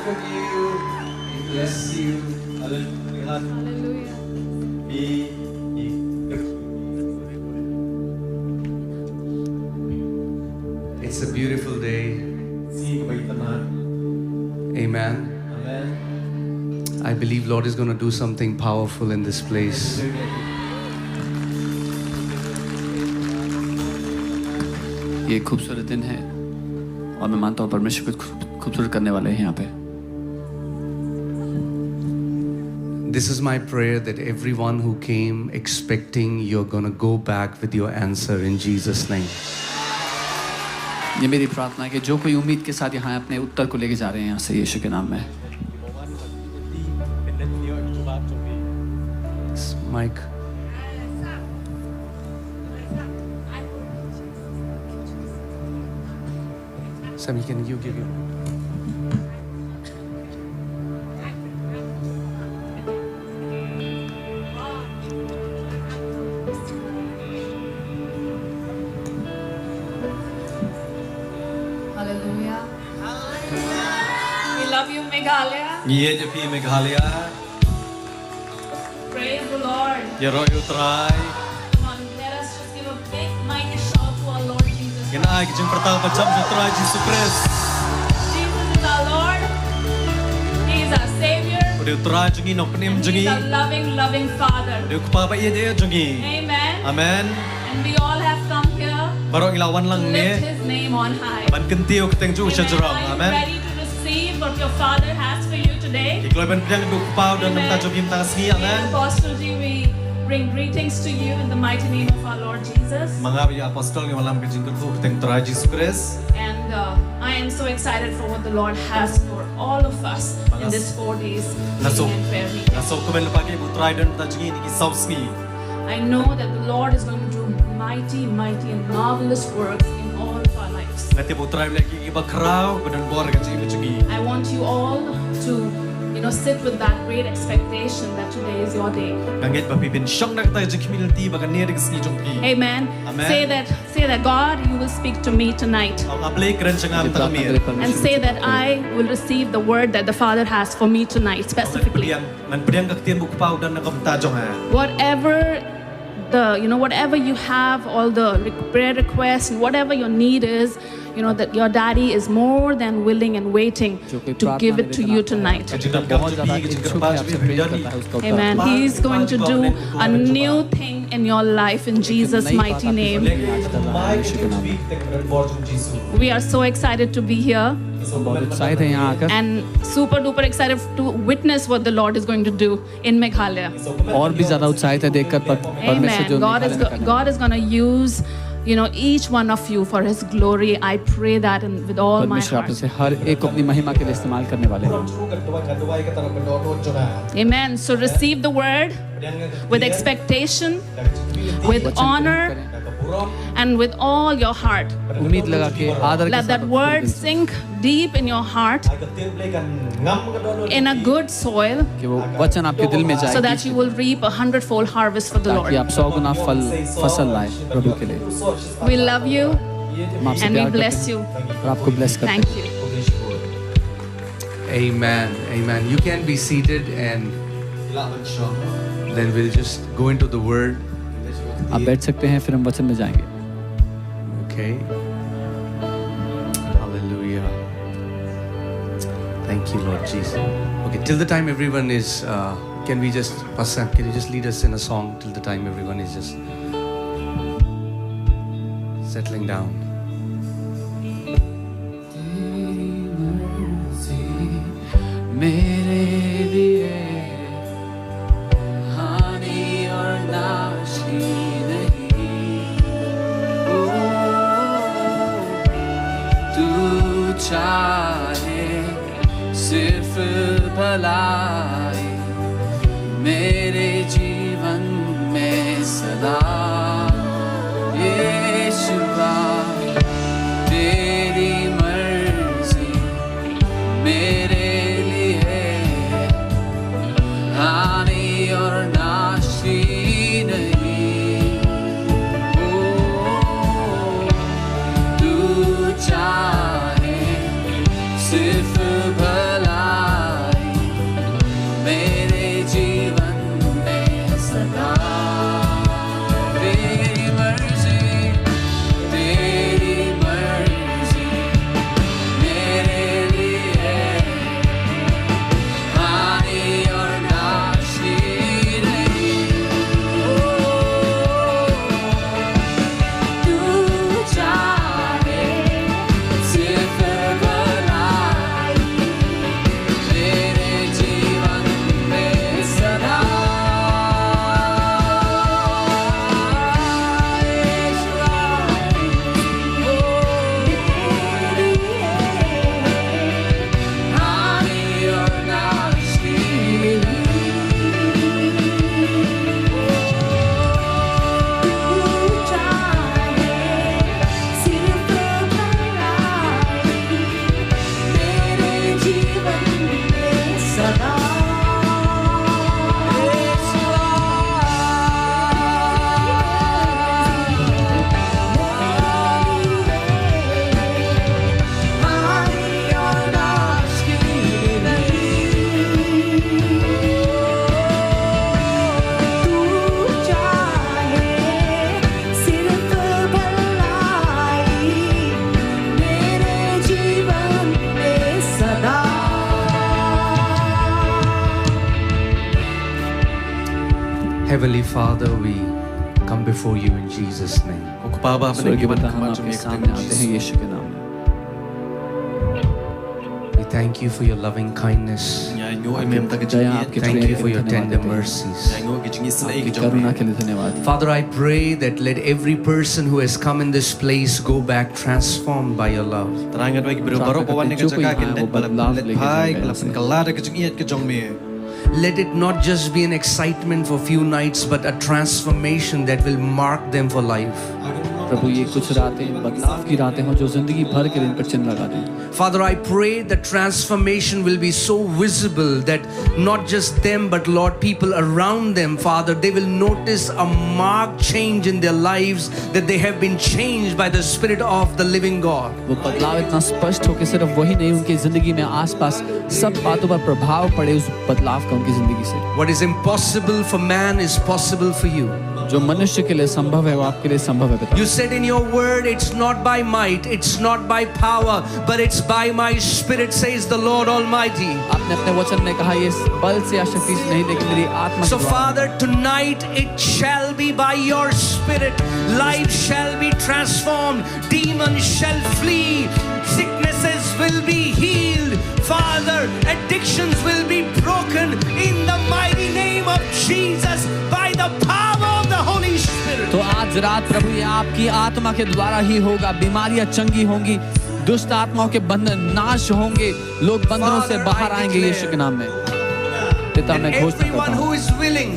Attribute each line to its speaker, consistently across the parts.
Speaker 1: of you. We bless you. Hallelujah.
Speaker 2: Hallelujah.
Speaker 1: It's a beautiful day. Amen.
Speaker 3: Amen.
Speaker 1: I believe Lord is going to do something powerful in this place.
Speaker 3: ये खूबसूरत दिन है और मैं मानता हूँ परमेश्वर कुछ खूबसूरत करने वाले हैं यहाँ पे.
Speaker 1: This is my prayer that everyone who came expecting you're going to go back with your answer in Jesus' name.
Speaker 3: ये मेरी प्रार्थना है कि जो कोई उम्मीद के साथ यहाँ अपने उत्तर को लेके जा रहे हैं यहाँ से यीशु के नाम में.
Speaker 1: Mike. Sammy, can you give you?
Speaker 2: Hallelujah. We love you, Meghalaya.
Speaker 4: Nghĩa cho phi Meghalaya.
Speaker 2: Praise the Lord.
Speaker 4: Giờ rồi yêu trai.
Speaker 2: Come on, let us just give a big mighty shout to our Lord Jesus.
Speaker 4: Cái này cái chúng ta macam yêu trai Jesus Christ.
Speaker 2: Jesus is our Lord. He is our Savior.
Speaker 4: Yêu trai jungi nok nim
Speaker 2: And He
Speaker 4: jungi.
Speaker 2: is a loving Father.
Speaker 4: Yêu kupa ba ye dia jungi.
Speaker 2: Amen.
Speaker 4: Amen.
Speaker 2: And we all have come here
Speaker 4: Barok ilawan
Speaker 2: to
Speaker 4: lang
Speaker 2: lift
Speaker 4: ni.
Speaker 2: His name on high.
Speaker 4: Ban kentiu keteng ju
Speaker 2: Amen.
Speaker 4: syajarang.
Speaker 2: Are you
Speaker 4: Amen.
Speaker 2: ready to receive what your Father has for you today?
Speaker 4: Ikloi ban pedang du kupau dan
Speaker 2: Amen.
Speaker 4: namta jobim ta sni.
Speaker 2: Amen.
Speaker 4: Amen.
Speaker 2: Apostle G, we bring greetings to you in the mighty name of our Lord Jesus.
Speaker 4: Mga bi apostol ng malam ke jingkul fu keteng trai Jesus Christ.
Speaker 2: And I am so excited for what the Lord has for all of us in this 4 days
Speaker 4: Nasok.
Speaker 2: meeting and prayer meeting.
Speaker 4: Nasok ko men pagi bu trai dan ta jungi ni saw sni.
Speaker 2: I know that the Lord is going to do mighty and marvelous works in all of our lives.
Speaker 4: Ngati bu trai lagi iba krau badan bor ke jungi.
Speaker 2: I want you all to, sit with that great expectation that today is your day.
Speaker 4: Ngangit ba pipin syong na kita jing community bagan ni ding sni jong pi.
Speaker 2: Amen.
Speaker 4: Amen.
Speaker 2: Say that God, you will speak to me tonight.
Speaker 4: Ang ablay kren syang am ta mir.
Speaker 2: And say that I will receive the word that the Father has for me tonight, specifically.
Speaker 4: Man pedang kaktian bu kupau dan nakamta jong ha.
Speaker 2: Whatever you have, all the prayer requests, and whatever your need is, that your daddy is more than willing and waiting to give it to you tonight. Amen. He's going to do a new thing in your life in Jesus' mighty name. We are so excited to be here
Speaker 3: बहुत उत्साहित हैं यहाँ आकर
Speaker 2: and super duper excited to witness what the Lord is going to do in Meghalaya.
Speaker 3: और भी ज़्यादा उत्साहित है देखकर परमेश्वर
Speaker 2: Amen.
Speaker 3: जो
Speaker 2: God is going to use each one of you for His glory. I pray that with all my
Speaker 3: परमेश्वर आप
Speaker 2: heart.
Speaker 3: से हर एक को अपनी महिमा के लिए इस्तेमाल करने वाले हैं.
Speaker 2: Amen. So receive the word with expectation, with honor, and with all your heart.
Speaker 3: उम्मीद लगा के आदर के
Speaker 2: Let
Speaker 3: साथ
Speaker 2: that word sink deep in your heart in a good soil
Speaker 3: कि वो वचन आपके दिल में
Speaker 2: so
Speaker 3: जाए
Speaker 2: that you will reap 100-fold harvest for the
Speaker 3: ताकि
Speaker 2: Lord.
Speaker 3: आप 100 गुना फसल लाए प्रभु के लिए.
Speaker 2: We love you
Speaker 3: हम आपसे
Speaker 2: and we
Speaker 3: प्यार करते
Speaker 2: bless
Speaker 3: हैं
Speaker 2: you.
Speaker 3: और आपको ब्लेस करते हैं.
Speaker 2: Thank you.
Speaker 1: Amen. Amen. You can be seated and then we'll just go into the word.
Speaker 3: आप बैठ सकते हैं फिर हम वचन में जाएंगे.
Speaker 1: Okay. Hallelujah. Thank you, Lord Jesus. Okay, till the time everyone is, can we just, Pastor Sam, can you just lead us in a song till the time everyone is just settling down?
Speaker 3: मेरे लिए हानि और नाशी नहीं. तू चाहे सिर्फ भलाई मेरे जीवन में सदा. यीशुआ तेरी मर्जी मेरे लिए हानि और नाशी नहीं. ओ तू चाहे सिर्फ भला
Speaker 1: Heavenly Father, we come before you in Jesus' name.
Speaker 4: Kung kupaba pa
Speaker 3: स्वर्गीय
Speaker 4: nag-iwan
Speaker 3: पिता
Speaker 4: ka
Speaker 3: हम
Speaker 4: man
Speaker 3: आपके
Speaker 4: sa
Speaker 3: सामने आते हैं यीशु के नाम में
Speaker 1: We thank you for your loving kindness.
Speaker 4: Nyanyo ay mem taga
Speaker 3: Daya
Speaker 4: jingit.
Speaker 3: आपके
Speaker 1: Thank
Speaker 3: प्रेम
Speaker 1: you
Speaker 3: के
Speaker 1: for your
Speaker 3: लिए धन्यवाद
Speaker 1: tender
Speaker 3: देते हैं।
Speaker 1: mercies.
Speaker 4: Nyanyo gijingis na
Speaker 3: आपकी
Speaker 4: ikijong
Speaker 3: करुणा
Speaker 4: me.
Speaker 3: के लिए धन्यवाद।
Speaker 1: Father, I pray that let every person who has come in this place go back transformed by your love.
Speaker 4: Tarangan mo ibiro-baro
Speaker 3: प्रार्थना
Speaker 4: pawan
Speaker 3: करते
Speaker 4: ni
Speaker 3: हैं, जो कोई
Speaker 4: kajaka
Speaker 3: यहाँ है, वो
Speaker 4: kindet
Speaker 3: बदलाव
Speaker 4: palapalit
Speaker 3: लेके
Speaker 4: pai
Speaker 3: जाएगा
Speaker 4: kalapan
Speaker 3: यहाँ से।
Speaker 4: kalada kajingit kajong me.
Speaker 1: Let it not just be an excitement for few nights, but a transformation that will mark them for life.
Speaker 3: प्रभु ये कुछ रातें बदलाव की रातें हों जो जिंदगी भर के लिए इन पर चिन्ह लगा दें।
Speaker 1: Father, I pray the transformation will be so visible that not just them, but Lord, people around them, Father, they will notice a marked change in their lives, that they have been changed by the Spirit of the living God.
Speaker 3: वो बदलाव इतना स्पष्ट हो कि सिर्फ वही नहीं उनकी जिंदगी में आसपास सब बातों पर प्रभाव पड़े उस बदलाव का उनकी जिंदगी से।
Speaker 1: What is impossible for man is possible for you.
Speaker 3: जो मनुष्य के लिए संभव है वो आपके लिए संभव है पिता।
Speaker 1: You said in your word, it's not by might, it's not by power, but it's by my Spirit, says the Lord Almighty.
Speaker 3: आपने अपने वचन में कहा ये बल से या शक्ति से नहीं लेकिन मेरी आत्मा
Speaker 1: So
Speaker 3: से द्वारा।
Speaker 1: Father, tonight it shall be by your Spirit. Life shall be transformed. Demons shall flee. Sicknesses will be healed. Father, addictions will be broken in the mighty name of Jesus by the power of the Holy Spirit.
Speaker 3: तो आज रात प्रभु ये आपकी आत्मा के द्वारा ही होगा। बीमारियां चंगी होंगी, दुष्ट आत्माओं के बंधन नाश होंगे, लोग बंधनों से बाहर आएंगे यीशु के नाम में। पिता
Speaker 1: And
Speaker 3: मैं घोषणा करता
Speaker 1: everyone who
Speaker 3: हूँ
Speaker 1: is willing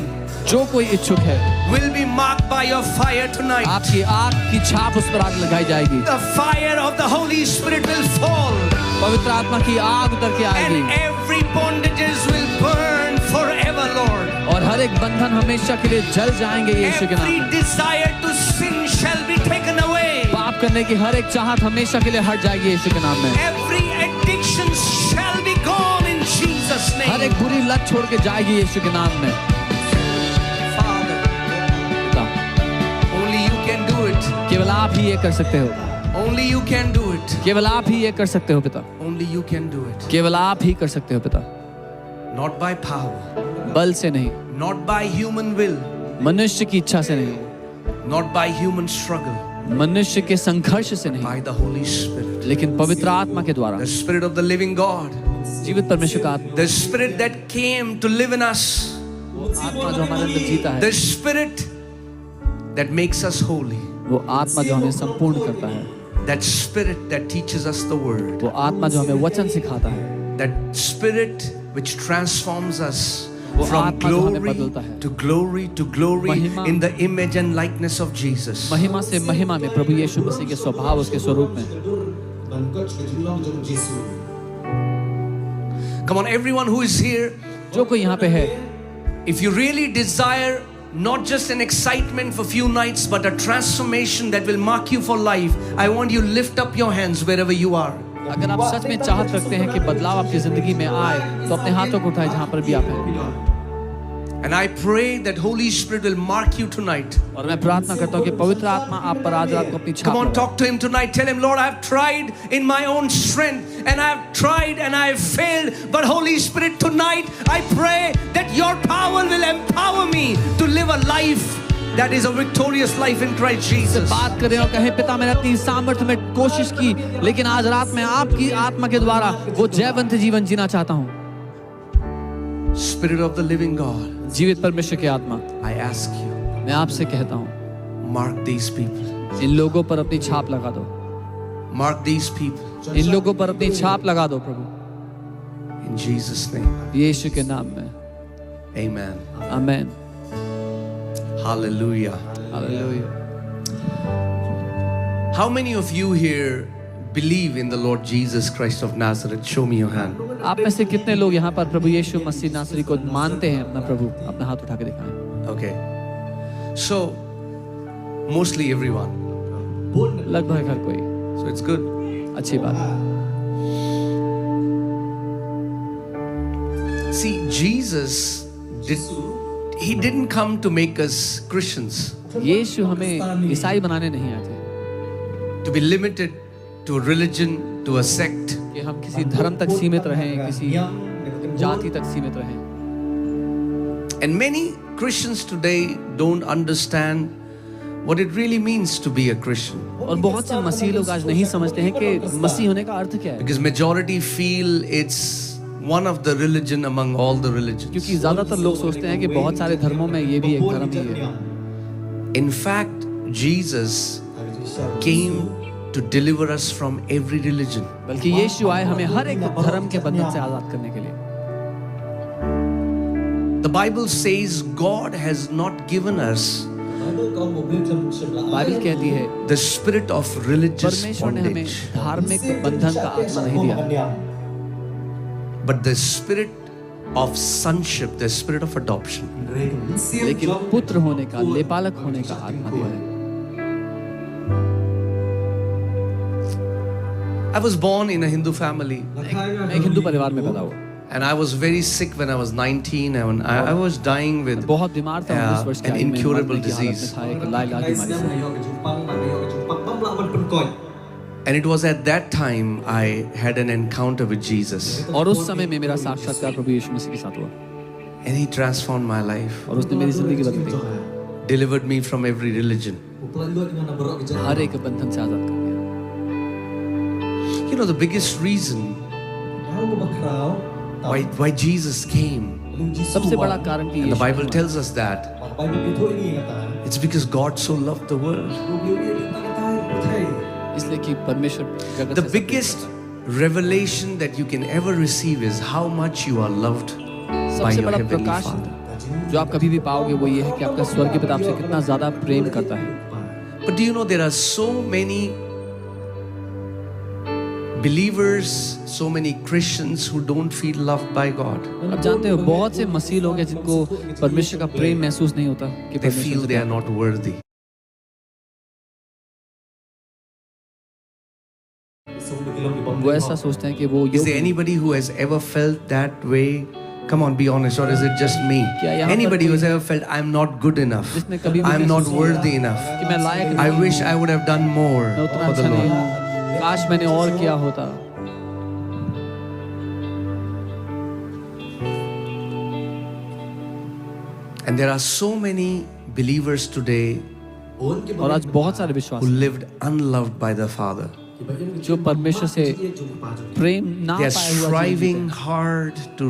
Speaker 3: जो कोई इच्छुक है
Speaker 1: will be marked by your fire tonight.
Speaker 3: आपकी आग की छाप उस पर आग लगाई जाएगी।
Speaker 1: The fire of the Holy Spirit will fall.
Speaker 3: पवित्र आत्मा की आग उतर के आएगी
Speaker 1: And every bondages will burn forever, Lord.
Speaker 3: और हर एक बंधन हमेशा के लिए जल जाएंगे यीशु के नाम
Speaker 1: Every
Speaker 3: में।
Speaker 1: desire to sin shall be taken away.
Speaker 3: पाप करने की हर एक चाहत हमेशा के लिए हट जाएगी यीशु के नाम में।
Speaker 1: Every addiction shall be gone in Jesus'
Speaker 3: हर एक
Speaker 1: name.
Speaker 3: बुरी लत छोड़ के जाएगी यीशु के नाम में।
Speaker 1: Father,
Speaker 3: पिता,
Speaker 1: only you can do it.
Speaker 3: केवल आप ही ये कर सकते हो।
Speaker 1: Only you can do it.
Speaker 3: केवल आप ही ये कर सकते हो पिता।
Speaker 1: Only you can do it.
Speaker 3: केवल आप ही कर सकते हो पिता।
Speaker 1: Not by power,
Speaker 3: बल से नहीं,
Speaker 1: not by human will,
Speaker 3: मनुष्य की इच्छा से नहीं,
Speaker 1: not by human struggle,
Speaker 3: मनुष्य के संघर्ष से नहीं,
Speaker 1: by the Holy Spirit.
Speaker 3: लेकिन पवित्र आत्मा के द्वारा।
Speaker 1: The Spirit of the living God.
Speaker 3: जीवित परमेश्वर का आत्मा,
Speaker 1: The Spirit that came to live in us.
Speaker 3: आत्मा जो हमारे अंदर जीता है,
Speaker 1: The Spirit that makes us holy.
Speaker 3: वो आत्मा जो हमें संपूर्ण करता है,
Speaker 1: That Spirit that teaches us the Word.
Speaker 3: वो आत्मा जो हमें वचन सिखाता है,
Speaker 1: That Spirit which transforms us
Speaker 3: वो
Speaker 1: from
Speaker 3: आत्मा जो हमें
Speaker 1: glory
Speaker 3: बदलता है।
Speaker 1: to glory to glory
Speaker 3: महिमा-
Speaker 1: in the image and likeness of Jesus.
Speaker 3: महिमा से महिमा में प्रभु यीशु मसीह के स्वभाव उसके स्वरूप में।
Speaker 1: Come on, everyone who is here,
Speaker 3: जो कोई यहाँ पे है,
Speaker 1: if you really desire not just an excitement for few nights, but a transformation that will mark you for life, I want you to lift up your hands wherever you are.
Speaker 3: अगर आप सच में चाहत रखते हैं कि बदलाव आपकी जिंदगी में आए तो अपने हाथों को उठाए जहाँ पर भी आप हैं।
Speaker 1: And I pray that Holy Spirit will mark you tonight.
Speaker 3: और मैं प्रार्थना करता हूँ कि पवित्र आत्मा आप पर आज रात को अपनी छाप
Speaker 1: Come on,
Speaker 3: लगाए।
Speaker 1: talk to Him tonight. Tell Him, Lord, I've tried in my own strength and I've tried and I've failed. But Holy Spirit, tonight I pray that your power will empower me to live a life that is a victorious life in Christ Jesus.
Speaker 3: बात करें और कहें पिता मैंने अपनी सामर्थ्य में कोशिश की लेकिन आज रात में आपकी आत्मा के द्वारा वो जयवंत जीवन जीना चाहता हूँ।
Speaker 1: Spirit of the living God,
Speaker 3: जीवित परमेश्वर की आत्मा,
Speaker 1: I ask you,
Speaker 3: मैं आपसे कहता हूँ
Speaker 1: mark these people.
Speaker 3: इन लोगों पर अपनी छाप लगा दो,
Speaker 1: Mark these people
Speaker 3: इन लोगों पर अपनी छाप लगा दो प्रभु
Speaker 1: in Jesus' name.
Speaker 3: यीशु के नाम में।
Speaker 1: Amen.
Speaker 3: Amen.
Speaker 1: Hallelujah.
Speaker 3: Hallelujah.
Speaker 1: How many of you here believe in the Lord Jesus Christ of Nazareth? Show me your hand.
Speaker 3: आप में से कितने लोग यहाँ पर प्रभु यीशु मसीह नासरी को मानते हैं अपना प्रभु? अपना हाथ उठा के दिखाएं।
Speaker 1: Okay. So, mostly everyone.
Speaker 3: लगभग हर कोई।
Speaker 1: So it's good.
Speaker 3: अच्छी बात है।
Speaker 1: See, Jesus didn't come to make us Christians,
Speaker 3: यीशु हमें ईसाई बनाने नहीं आए थे
Speaker 1: to be limited to a religion, to a sect.
Speaker 3: कि हम किसी धर्म तक सीमित रहें, किसी जाति तक सीमित रहें।
Speaker 1: And many Christians today don't understand what it really means to be a Christian.
Speaker 3: और बहुत से मसीह लोग आज नहीं समझते हैं कि मसीह होने का अर्थ क्या है,
Speaker 1: Because majority feel it's one of the religion among all the religions.
Speaker 3: क्योंकि ज्यादातर लोग सोचते हैं कि बहुत सारे धर्मों में ये भी एक धर्म ही है।
Speaker 1: In fact, Jesus came to deliver us from every religion.
Speaker 3: बल्कि यीशु आए हमें हर एक धर्म के बंधन से आजाद करने के लिए।
Speaker 1: The Bible says God has not given us
Speaker 3: Bible कहती है
Speaker 1: the spirit of religious
Speaker 3: परमेश्वर ने हमें
Speaker 1: bondage,
Speaker 3: धार्मिक बंधन का आत्मा नहीं दिया,
Speaker 1: but the spirit of sonship, the spirit of adoption.
Speaker 3: लेकिन पुत्र होने का, लेपालक होने का आत्मा दिया है।
Speaker 1: I was born in a Hindu family,
Speaker 3: मैं एक हिंदू परिवार में पैदा हुआ,
Speaker 1: and I was very sick when I was 19, and I was dying with
Speaker 3: बहुत बीमार था, 19 वर्ष की
Speaker 1: an
Speaker 3: आयु में
Speaker 1: incurable
Speaker 3: मरने की हालत में
Speaker 1: disease.
Speaker 3: था, एक लाइलाज बीमारी से।
Speaker 1: And it was at that time I had an encounter with Jesus,
Speaker 3: और उस समय में मेरा साक्षात्कार प्रभु यीशु मसीह के साथ हुआ,
Speaker 1: and He transformed my life,
Speaker 3: और उसने मेरी जिंदगी बदल दी,
Speaker 1: delivered me from every religion.
Speaker 3: हर एक बंधन से आजाद कर दिया।
Speaker 1: You know, the biggest reason why Jesus came,
Speaker 3: सबसे बड़ा कारण कि
Speaker 1: and the
Speaker 3: यीशु
Speaker 1: Bible
Speaker 3: आया,
Speaker 1: tells us that it's because God so loved the world.
Speaker 3: इसलिए कि परमेश्वर जगत
Speaker 1: The
Speaker 3: से सब
Speaker 1: biggest revelation that you can ever receive is how much you are loved by
Speaker 3: सबसे
Speaker 1: your
Speaker 3: बड़ा
Speaker 1: heavenly
Speaker 3: प्रकाश
Speaker 1: Father.
Speaker 3: जो आप कभी भी पाओगे वो ये है कि आपका स्वर्गीय पिता आपसे कितना ज्यादा प्रेम करता है।
Speaker 1: But do you know there are so many believers, so many Christians who don't feel loved by God.
Speaker 3: आप जानते हो बहुत से मसीह लोग हैं जिनको परमेश्वर का प्रेम महसूस नहीं होता कि
Speaker 1: They feel
Speaker 3: परमेश्वर
Speaker 1: they are not worthy.
Speaker 3: वो ऐसा सोचते हैं कि वो
Speaker 1: Is there
Speaker 3: योग्य
Speaker 1: anybody who has ever felt that way? Come on, be honest, or is it just me?
Speaker 3: क्या यहाँ पर
Speaker 1: Anybody who
Speaker 3: कोई-
Speaker 1: has ever felt I'm not good enough,
Speaker 3: जिसने कभी भी
Speaker 1: I'm not
Speaker 3: महसूस
Speaker 1: worthy
Speaker 3: किया
Speaker 1: enough,
Speaker 3: कि मैं लायक
Speaker 1: I
Speaker 3: नहीं
Speaker 1: wish
Speaker 3: हूँ,
Speaker 1: I would have done more
Speaker 3: मैं उतना
Speaker 1: for the
Speaker 3: अच्छा नहीं
Speaker 1: Lord.
Speaker 3: हूँ, काश मैंने और किया होता।
Speaker 1: And there are so many believers today
Speaker 3: और आज बहुत सारे
Speaker 1: who
Speaker 3: विश्वासी
Speaker 1: lived unloved by the Father.
Speaker 3: जो परमेश्वर से प्रेम ना
Speaker 1: They are
Speaker 3: पाए हुआ
Speaker 1: striving
Speaker 3: जीवित
Speaker 1: hard to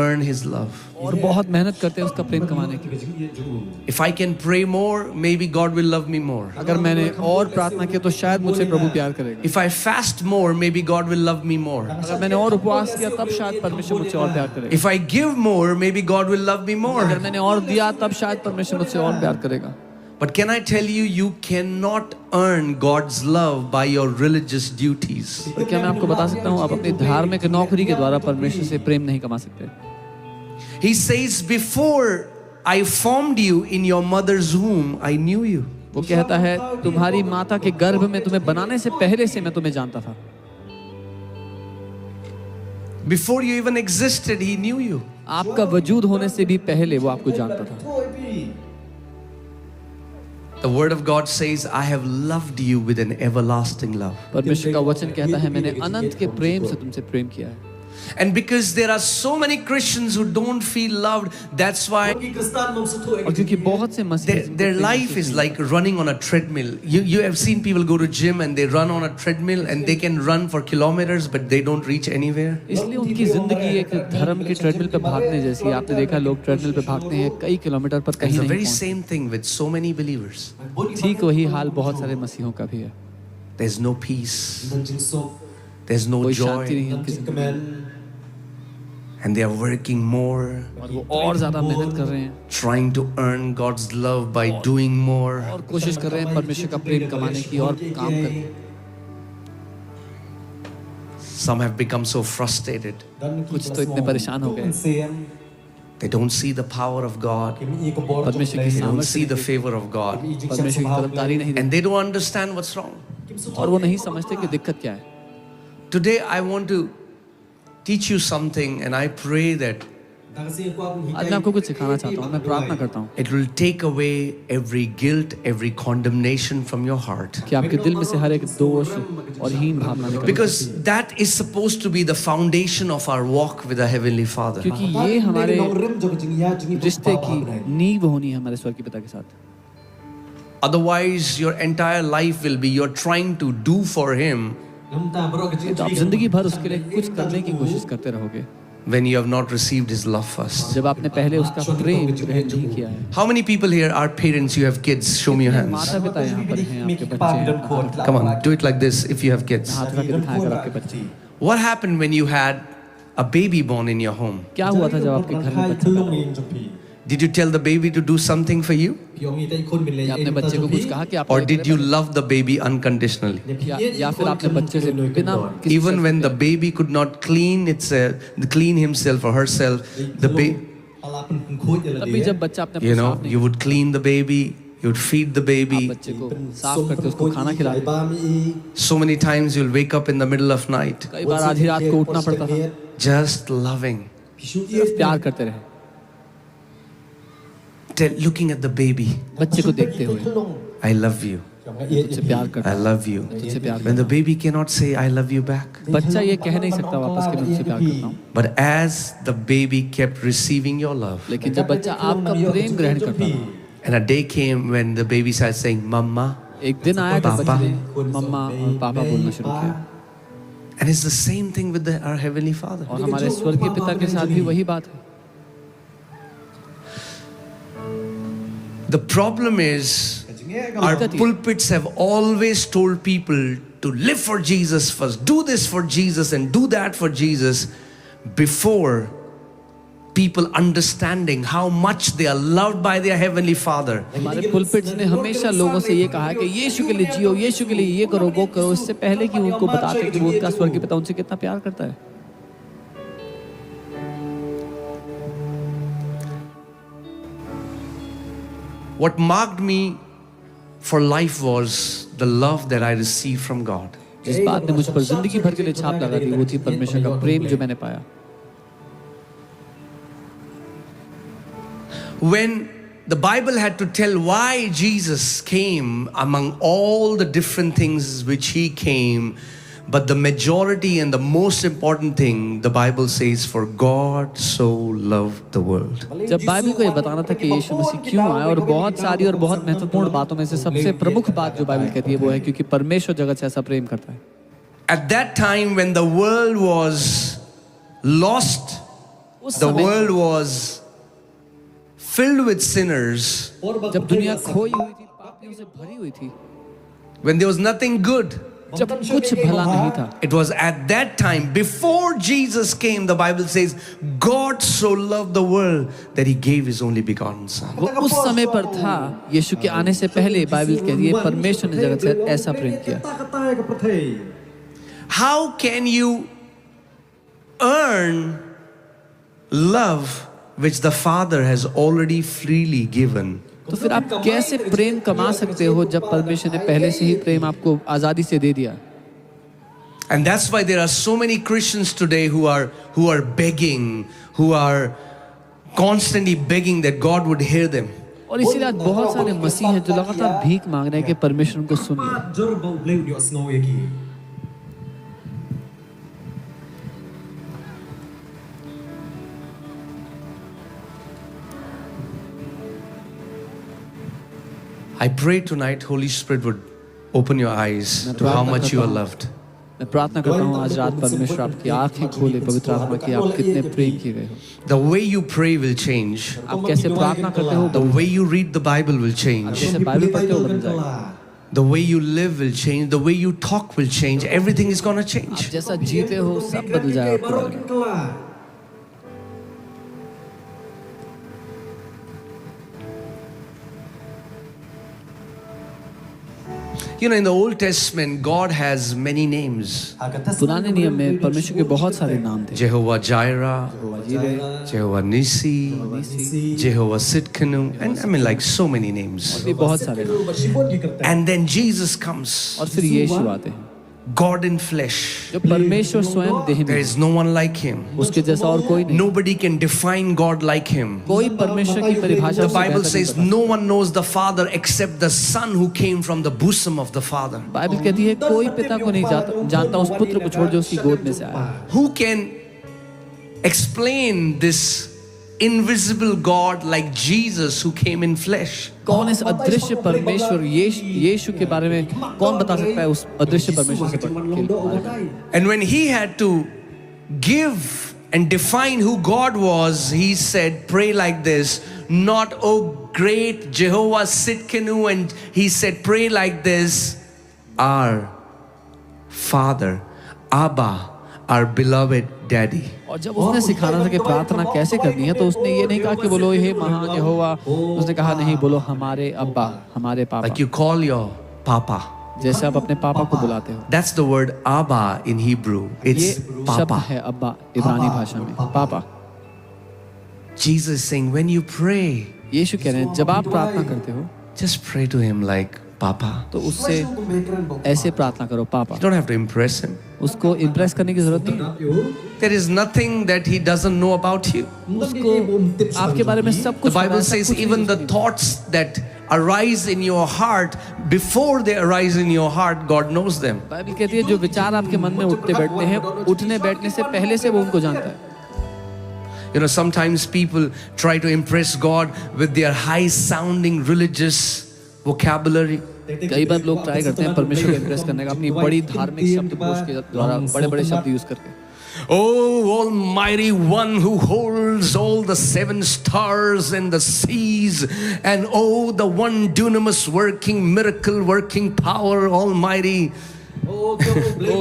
Speaker 1: earn His love.
Speaker 3: हैं और बहुत मेहनत करते हैं उसका प्रेम कमाने की।
Speaker 1: If I can pray more, maybe God will love me more.
Speaker 3: अगर मैंने और प्रार्थना की तो शायद मुझसे प्रभु प्यार करेगा।
Speaker 1: If I fast more, maybe God will love me more.
Speaker 3: अगर मैंने और उपवास किया तब शायद परमेश्वर मुझसे और प्यार करेगा।
Speaker 1: If I give more, maybe God will love me
Speaker 3: अगर
Speaker 1: more.
Speaker 3: मैंने और दिया तब शायद परमेश्वर मुझसे और प्यार करेगा।
Speaker 1: But can I tell you, you cannot earn God's love by your religious duties.
Speaker 3: तो क्या मैं आपको बता सकता हूँ आप अपनी धार्मिक नौकरी के द्वारा परमेश्वर से प्रेम नहीं कमा सकते।
Speaker 1: He says, before I formed you in your mother's womb, I knew you.
Speaker 3: वो कहता है तुम्हारी माता के गर्भ में तुम्हें बनाने से पहले से मैं तुम्हें जानता था।
Speaker 1: Before you even existed, He knew you.
Speaker 3: आपका वजूद होने से भी पहले वो आपको जानता था।
Speaker 1: The Word of God says, I have loved you with an everlasting love.
Speaker 3: परमेश्वर का वचन कहता है मैंने अनंत के प्रेम से तुमसे प्रेम किया है।
Speaker 1: And because there are so many Christians who don't feel loved, that's why
Speaker 3: और क्योंकि बहुत से मसीह
Speaker 1: their life is like running on a treadmill. You have seen people go to gym and they run on a treadmill and they can run for kilometers but they don't reach anywhere.
Speaker 3: इसलिए उनकी जिंदगी एक धर्म की treadmill पे भागने जैसी है। आपने देखा लोग ट्रेडमिल पे भागते हैं कई किलोमीटर पर
Speaker 1: It's
Speaker 3: कहीं
Speaker 1: the
Speaker 3: नहीं
Speaker 1: very
Speaker 3: पहुंचते।
Speaker 1: same thing with so many believers.
Speaker 3: ठीक वही हाल बहुत सारे मसीहों का भी है।
Speaker 1: There's no peace, there's no
Speaker 3: कोई शांति
Speaker 1: joy,
Speaker 3: नहीं है उनकी जिंदगी में
Speaker 1: and they are working more,
Speaker 3: और वो और ज्यादा मेहनत कर रहे हैं
Speaker 1: trying to earn God's love by doing more.
Speaker 3: और कोशिश कर रहे हैं परमेश्वर का प्रेम कमाने की और काम करने।
Speaker 1: Some have become so frustrated.
Speaker 3: कुछ तो इतने परेशान हो गए
Speaker 1: They don't see the power of God.
Speaker 3: परमेश्वर की
Speaker 1: They don't see
Speaker 3: सामर्थ्य
Speaker 1: the favor of God.
Speaker 3: परमेश्वर की तरफदारी नहीं
Speaker 1: And they don't understand what's wrong.
Speaker 3: देखते और वो नहीं समझते कि दिक्कत क्या है।
Speaker 1: Today I want to teach you something, and I pray that
Speaker 3: आज मैं आपको कुछ सिखाना चाहता हूँ, मैं प्रार्थना करता हूँ
Speaker 1: It will take away every guilt, every condemnation from your heart.
Speaker 3: कि आपके दिल में से हर एक दोष और हीन भावना निकल जाए।
Speaker 1: Because that is supposed to be the foundation of our walk with our Heavenly Father.
Speaker 3: क्योंकि ये हमारे रिश्ते की नींव होनी है हमारे स्वर्ग के पिता के साथ।
Speaker 1: Otherwise, your entire life will be you're trying to do for Him
Speaker 3: तो आप जिंदगी भर उसके लिए कुछ करने की कोशिश करते रहोगे
Speaker 1: when you have not received His love first.
Speaker 3: जब आपने पहले उसका प्रेम ग्रहण नहीं किया है।
Speaker 1: How many people here are parents? You have kids? Show me your hands.
Speaker 3: माता पिता यहाँ पर हैं, आपके बच्चे हैं।
Speaker 1: Come on, do it like this if you have kids.
Speaker 3: हाथ रख के दिखाया कर आपके बच्चे।
Speaker 1: What happened when you had a baby born in your home?
Speaker 3: क्या हुआ था जब आपके घर में बच्चा?
Speaker 1: Did you tell the baby to do something for you?
Speaker 3: क्या आपने बच्चे को कुछ कहा कि आप
Speaker 1: Or did you love the baby unconditionally?
Speaker 3: या फिर आपने बच्चे से बिना किसी
Speaker 1: Even when the baby could not clean himself or herself, the baby,
Speaker 3: तभी जब बच्चा अपने
Speaker 1: you know, you would clean the baby, you would feed the baby.
Speaker 3: बच्चे को साफ करके उसको खाना खिलाते।
Speaker 1: So many times you'll wake up in the middle of night,
Speaker 3: कई बार आधी रात को उठना पड़ता था,
Speaker 1: just loving,
Speaker 3: सिर्फ प्यार करते रहे,
Speaker 1: looking at the baby.
Speaker 3: बच्चे को देखते हुए
Speaker 1: I love you.
Speaker 3: तुझसे प्यार करता
Speaker 1: I
Speaker 3: हूँ,
Speaker 1: love you.
Speaker 3: तुझसे प्यार
Speaker 1: When the baby cannot say I love you back.
Speaker 3: बच्चा ये कह नहीं सकता वापस कि मैं तुझसे प्यार करता हूँ,
Speaker 1: But as the baby kept receiving your love,
Speaker 3: लेकिन जब बच्चा आपका प्रेम ग्रहण करता था,
Speaker 1: and a day came when the baby started saying, Mama,
Speaker 3: एक दिन आया जब
Speaker 1: पापा।
Speaker 3: बच्चे ने मम्मा और पापा बोलना शुरू किया।
Speaker 1: and it's the same thing with our Heavenly Father.
Speaker 3: और हमारे स्वर्गीय पिता के साथ भी वही बात है।
Speaker 1: The problem is, our pulpits have always told people to live for Jesus first, do this for Jesus and do that for Jesus, before people understanding how much they are loved by their Heavenly Father.
Speaker 3: हमारे पुलपिट्स ने हमेशा लोगों से ये कहा है कि यीशु के लिए जियो, यीशु के लिए ये करो, वो करो, इससे पहले कि उनको बताते कि वो उनका स्वर्गीय पिता उनसे कितना प्यार करता है।
Speaker 1: What marked me for life was the love that I received from God.
Speaker 3: जिस बात ने मुझ पर जिंदगी भर के लिए छाप लगा दी वो थी परमेश्वर का प्रेम जो मैंने पाया।
Speaker 1: When the Bible had to tell why Jesus came among all the different things which He came, but the majority and the most important thing, the Bible says, for God so loved the world.
Speaker 3: जब Bible को ये बताना था कि यीशु मसीह क्यों आया, और बहुत सारी और बहुत महत्वपूर्ण बातों में से सबसे प्रमुख बात जो बाइबल कहती है वो है क्योंकि परमेश्वर जगत से ऐसा प्रेम करता है।
Speaker 1: At that time when the world was lost, the world was filled with sinners,
Speaker 3: जब दुनिया खोई हुई थी, पापियों से भरी हुई थी,
Speaker 1: when there was nothing good,
Speaker 3: जब कुछ भला नहीं था,
Speaker 1: it was at that time, before Jesus came, the Bible says, God so loved the world that He gave His only begotten Son.
Speaker 3: वो उस समय पर था, यीशु के आने से पहले बाइबल कहती है परमेश्वर ने जगत से ऐसा प्रेम किया।
Speaker 1: How can you earn love which the Father has already freely given?
Speaker 3: तो फिर आप कैसे प्रेम कमा सकते हो जब परमेश्वर ने पहले से ही प्रेम आपको आजादी से दे दिया?
Speaker 1: And that's why there are so many Christians today who are begging, who are constantly begging that God would hear them.
Speaker 3: और इसीलिए आज बहुत सारे मसीह हैं जो लगातार भीख मांग रहे हैं कि परमेश्वर उनको सुन ले।
Speaker 1: I pray tonight Holy Spirit would open your eyes to how much you are loved.
Speaker 3: मैं प्रार्थना करता हूँ आज रात परमेश्वर आपकी आंखें खोले पवित्र आत्मा की, आप कितने प्रेम किए गए हो।
Speaker 1: The way you pray will change.
Speaker 3: आप कैसे प्रार्थना करते हो,
Speaker 1: The way you read the Bible will change.
Speaker 3: जैसे बाइबल पढ़ते हो बदल जाएगा।
Speaker 1: The way you live will change. The way you talk will change. Everything is going to change.
Speaker 3: आप जैसा जीते हो सब बदल जाएगा आपके बारे में।
Speaker 1: You know, in the Old Testament, God has many names.
Speaker 3: पुराने नियम में परमेश्वर के बहुत सारे नाम थे।
Speaker 1: Jehovah Jireh, Jehovah Nissi, Jehovah Sitkanu, and I mean like so many names.
Speaker 3: भी बहुत सारे नाम।
Speaker 1: And then Jesus comes.
Speaker 3: और फिर यीशु आते हैं।
Speaker 1: God in flesh.
Speaker 3: जो परमेश्वर स्वयं देह
Speaker 1: There
Speaker 3: में,
Speaker 1: is no one like him.
Speaker 3: उसके जैसा और कोई नहीं,
Speaker 1: Nobody can define God like him.
Speaker 3: कोई परमेश्वर की परिभाषा
Speaker 1: The
Speaker 3: उससे
Speaker 1: Bible
Speaker 3: बेहतर
Speaker 1: says
Speaker 3: नहीं बता
Speaker 1: no one knows the Father except the Son who came from the bosom of the Father.
Speaker 3: सकता। बाइबल कहती है कोई पिता को नहीं जानता उस पुत्र को छोड़ जो उसकी गोद में से आया।
Speaker 1: Who can explain this invisible God like Jesus who came in flesh?
Speaker 3: कौन इस अदृश्य परमेश्वर यीशु के बारे में कौन बता सकता है उस अदृश्य परमेश्वर से
Speaker 1: And when he had to give and define who God was, he said, pray like this, not, oh great Jehovah Sitkenu, and he said, pray like this, our Father, Abba, our beloved Daddy.
Speaker 3: और जब उसने सिखाना था कि प्रार्थना कैसे करनी है तो उसने ये नहीं कहा कि बोलो हे महान यहोवा, उसने कहा नहीं, बोलो हमारे अब्बा, हमारे पापा,
Speaker 1: Like you call your Papa.
Speaker 3: जैसे आप अपने पापा को बुलाते हो।
Speaker 1: That's the word Abba in Hebrew.
Speaker 3: ये
Speaker 1: It's
Speaker 3: शब्द
Speaker 1: Papa.
Speaker 3: है अब्बा इब्रानी भाषा में, पापा।
Speaker 1: Jesus is saying, when you pray,
Speaker 3: यीशु कह रहे हैं जब आप प्रार्थना करते हो
Speaker 1: just pray to him like Papa.
Speaker 3: तो उससे ऐसे प्रार्थना करो पापा।
Speaker 1: You don't have to impress him.
Speaker 3: उसको इम्प्रेस करने की जरूरत नहीं,
Speaker 1: There is nothing that he doesn't know about you.
Speaker 3: उसको आपके बारे में सब
Speaker 1: The
Speaker 3: कुछ पता
Speaker 1: Bible
Speaker 3: है, सब
Speaker 1: says
Speaker 3: कुछ
Speaker 1: even the
Speaker 3: नहीं।
Speaker 1: thoughts that arise in your heart, before they arise in your heart, God knows them.
Speaker 3: Bible कहती है जो विचार आपके मन में उठते बैठते हैं, उठने बैठने से पहले से वो उनको जानता है।
Speaker 1: You know, sometimes people try to impress God with their high sounding religious vocabulary.
Speaker 3: कई बार लोग ट्राई करते हैं परमेश्वर को इम्प्रेस करने का अपनी बड़ी धार्मिक शब्दकोश के द्वारा बड़े-बड़े शब्द यूज करके।
Speaker 1: Oh, Almighty One who holds all the 7 stars and the seas, and oh, the one dunamis working, miracle working power, Almighty.
Speaker 3: ओ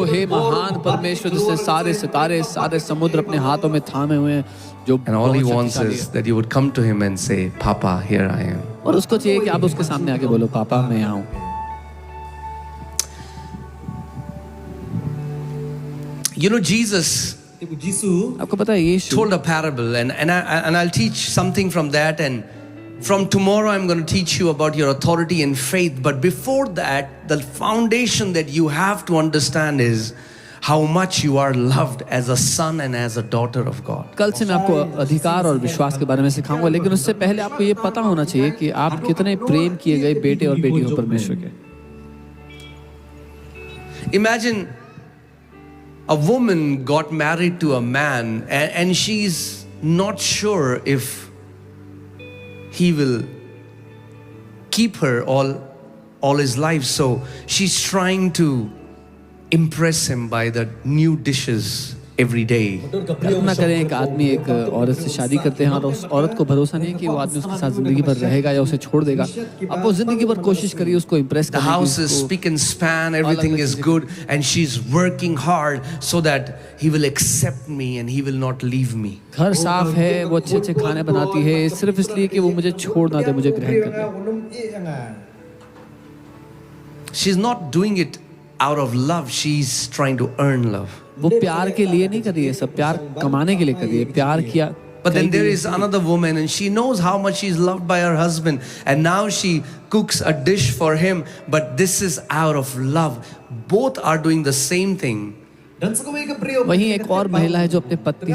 Speaker 3: हे महान परमेश्वर जिसने सारे सितारे सारे समुद्र अपने हाथों में थामे हुए हैं, जो
Speaker 1: And all he
Speaker 3: बहुत
Speaker 1: wants
Speaker 3: शक्तिशाली
Speaker 1: is
Speaker 3: है।
Speaker 1: that you would come to him and say, Papa, here I am.
Speaker 3: और उसको चाहिए कि आप उसके सामने आके बोलो पापा मैं यहाँ हूँ।
Speaker 1: You know, Jesus
Speaker 3: आपको पता है यीशु
Speaker 1: told a parable, and I'll teach something from that, and from tomorrow I'm going to teach you about your authority and faith. But before that, the foundation that you have to understand is how much you are loved as a son and as a daughter of God.
Speaker 3: कल से मैं आपको अधिकार और विश्वास के बारे में सिखाऊंगा, लेकिन उससे पहले आपको ये पता होना चाहिए कि आप कितने प्रेम किए गए बेटे और बेटी हो परमेश्वर के।
Speaker 1: Imagine a woman got married to a man, and she's not sure if he will keep her all his life, so she's trying to impress him by the new dishes every day.
Speaker 3: कल्पना करें एक आदमी एक औरत से शादी करते हैं और उस औरत को भरोसा नहीं है कि वो आदमी उसके साथ जिंदगी भर रहेगा या उसे छोड़ देगा। अब वो जिंदगी भर कोशिश करिए उसको इम्प्रेस
Speaker 1: The
Speaker 3: करने
Speaker 1: house
Speaker 3: की,
Speaker 1: is
Speaker 3: उसको
Speaker 1: spick and span, everything is good, and she's working hard so that he will accept me and he will not leave me.
Speaker 3: घर साफ है, वो अच्छे अच्छे खाने बनाती है सिर्फ इसलिए कि वो मुझे छोड़ ना दे, मुझे ग्रहण कर ले।
Speaker 1: She's not doing it out of love, she's trying to earn love.
Speaker 3: वो प्यार के लिए नहीं कर रही है, सब प्यार कमाने के लिए कर रही है। प्यार किया
Speaker 1: But then there is another woman, and she knows how much she's loved by her husband, and now she cooks a dish for him, but this is out of love. Both are doing the same thing.
Speaker 3: वहीं एक और महिला है जो अपने पति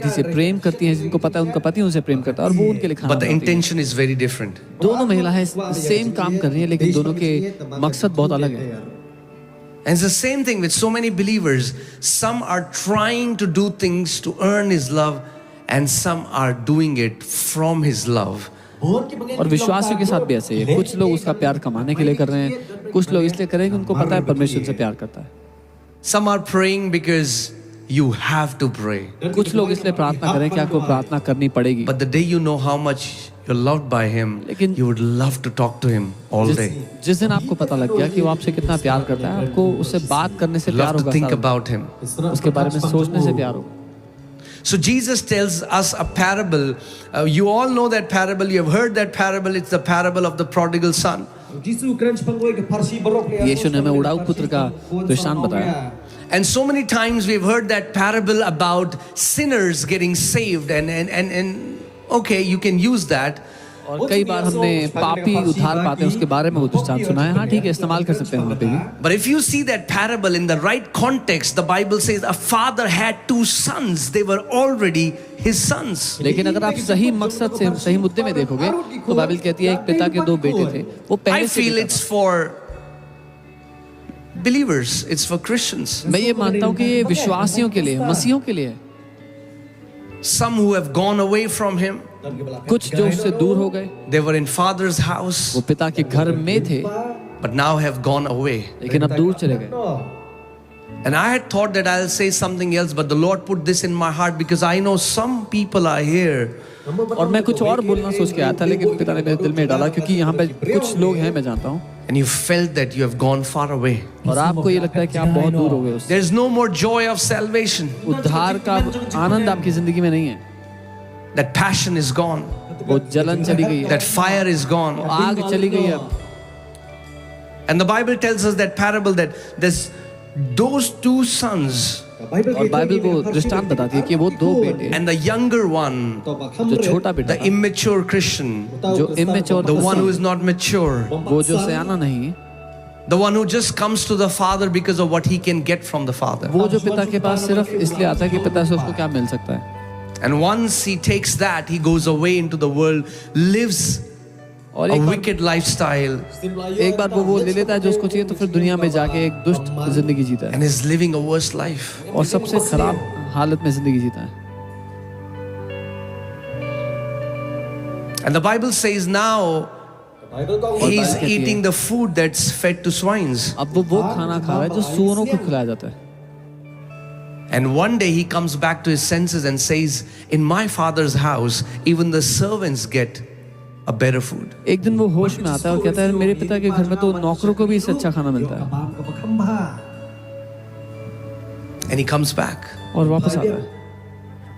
Speaker 3: से प्रेम करती है, जिनको पता है उनका पति उनसे प्रेम करता है और वो उनके लिए खाना
Speaker 1: But the
Speaker 3: बनाती है।
Speaker 1: intention is very different.
Speaker 3: दोनों महिलाएं सेम काम कर रही हैं, लेकिन दोनों के मकसद बहुत अलग है।
Speaker 1: And it's the same thing with so many believers. Some are trying to do things to earn his love, and some are doing it from his love.
Speaker 3: और विश्वासियों के साथ भी ऐसे ही है, कुछ लोग उसका प्यार कमाने के लिए कर रहे हैं, कुछ लोग इसलिए कर रहे हैं कि उनको पता है परमेश्वर से प्यार करता है।
Speaker 1: Some are praying because you have to pray.
Speaker 3: कुछ लोग इसलिए प्रार्थना करें कि आपको प्रार्थना करनी पड़ेगी।
Speaker 1: But the day you know how much you're loved by him,
Speaker 3: लेकिन
Speaker 1: you would love to talk to him all day.
Speaker 3: जिस दिन आपको पता लग गया कि वो आपसे कितना प्यार करता है, आपको उससे बात करने से प्यार
Speaker 1: Love to
Speaker 3: होगा,
Speaker 1: think about him.
Speaker 3: उसके बारे में सोचने से प्यार होगा।
Speaker 1: So Jesus tells us a parable. You all know that parable. You have heard that parable. It's the parable of the prodigal son.
Speaker 3: यीशु ने हमें उड़ाऊ पुत्र का दृष्टांत बताया।
Speaker 1: And so many times we've heard that parable about sinners getting saved, and okay, you can use that.
Speaker 3: और कई बार हमने पापी उद्धार पाते हैं उसके बारे में वो दृष्टांत सुना है। हाँ ठीक है, इस्तेमाल कर सकते हैं वहाँ पे भी।
Speaker 1: But if you see that parable in the right context, the Bible says a father had 2 sons. They were already his sons.
Speaker 3: लेकिन अगर आप सही मकसद से सही मुद्दे में देखोगे तो बाइबल कहती है एक पिता के 2 बेटे थे। वो पहले
Speaker 1: I
Speaker 3: से
Speaker 1: feel
Speaker 3: पिता
Speaker 1: it's
Speaker 3: था।
Speaker 1: for believers, it's for Christians.
Speaker 3: मैं ये मानता हूँ कि ये विश्वासियों के लिए, मसीहों के लिए है।
Speaker 1: Some who have gone away from him,
Speaker 3: कुछ जो उससे दूर हो गए,
Speaker 1: they were in father's house,
Speaker 3: वो पिता के घर में थे
Speaker 1: but now have gone away.
Speaker 3: लेकिन अब दूर चले गए।
Speaker 1: And I had thought that I'll say something else, but the Lord put this in my heart because I know some people are here.
Speaker 3: और मैं कुछ और बोलना सोच के आया था लेकिन पिता ने मेरे दिल में डाला क्योंकि यहाँ पे कुछ लोग हैं मैं जानता हूँ
Speaker 1: And you felt that you have gone far away.
Speaker 3: और आपको ये लगता है कि आप बहुत दूर हो गए उससे।
Speaker 1: There's no more joy of salvation.
Speaker 3: उद्धार का आनंद आपकी जिंदगी में नहीं है।
Speaker 1: That passion is gone.
Speaker 3: वो जलन चली गई है,
Speaker 1: That fire is gone.
Speaker 3: आग चली गई है अब।
Speaker 1: And the Bible tells us that parable that there's those 2 sons
Speaker 3: और बाइबल वो दृष्टांत बताती है कि वो 2 बेटे
Speaker 1: and the younger one,
Speaker 3: जो छोटा बेटा
Speaker 1: the immature Christian,
Speaker 3: जो immature,
Speaker 1: the one who is not mature,
Speaker 3: वो जो सयाना नहीं,
Speaker 1: the one who just comes to the father because of what he can get from the father.
Speaker 3: वो जो पिता के पास सिर्फ इसलिए आता है कि पिता से उसको क्या मिल सकता है।
Speaker 1: And once he takes that, he goes away into the world, lives
Speaker 3: और
Speaker 1: a
Speaker 3: एक
Speaker 1: wicked lifestyle,
Speaker 3: बार वो ले लेता है जो उसको चाहिए तो फिर दुनिया में जाके एक दुष्ट जिंदगी जीता है
Speaker 1: and is living a worse life.
Speaker 3: और सबसे खराब हालत में जिंदगी जीता है।
Speaker 1: And the Bible says now he's
Speaker 3: कहती है,
Speaker 1: eating the food that's fed to swines.
Speaker 3: अब वो खाना खा रहा है जो सूअरों को खिलाया जाता है।
Speaker 1: And one day he comes back to his senses and says, in my father's house, even the servants get a better food.
Speaker 3: एक दिन वो होश में आता है और कहता है मेरे पिता के घर में तो नौकरों को भी इससे अच्छा खाना मिलता है।
Speaker 1: And he comes back.
Speaker 3: और वापस आता है।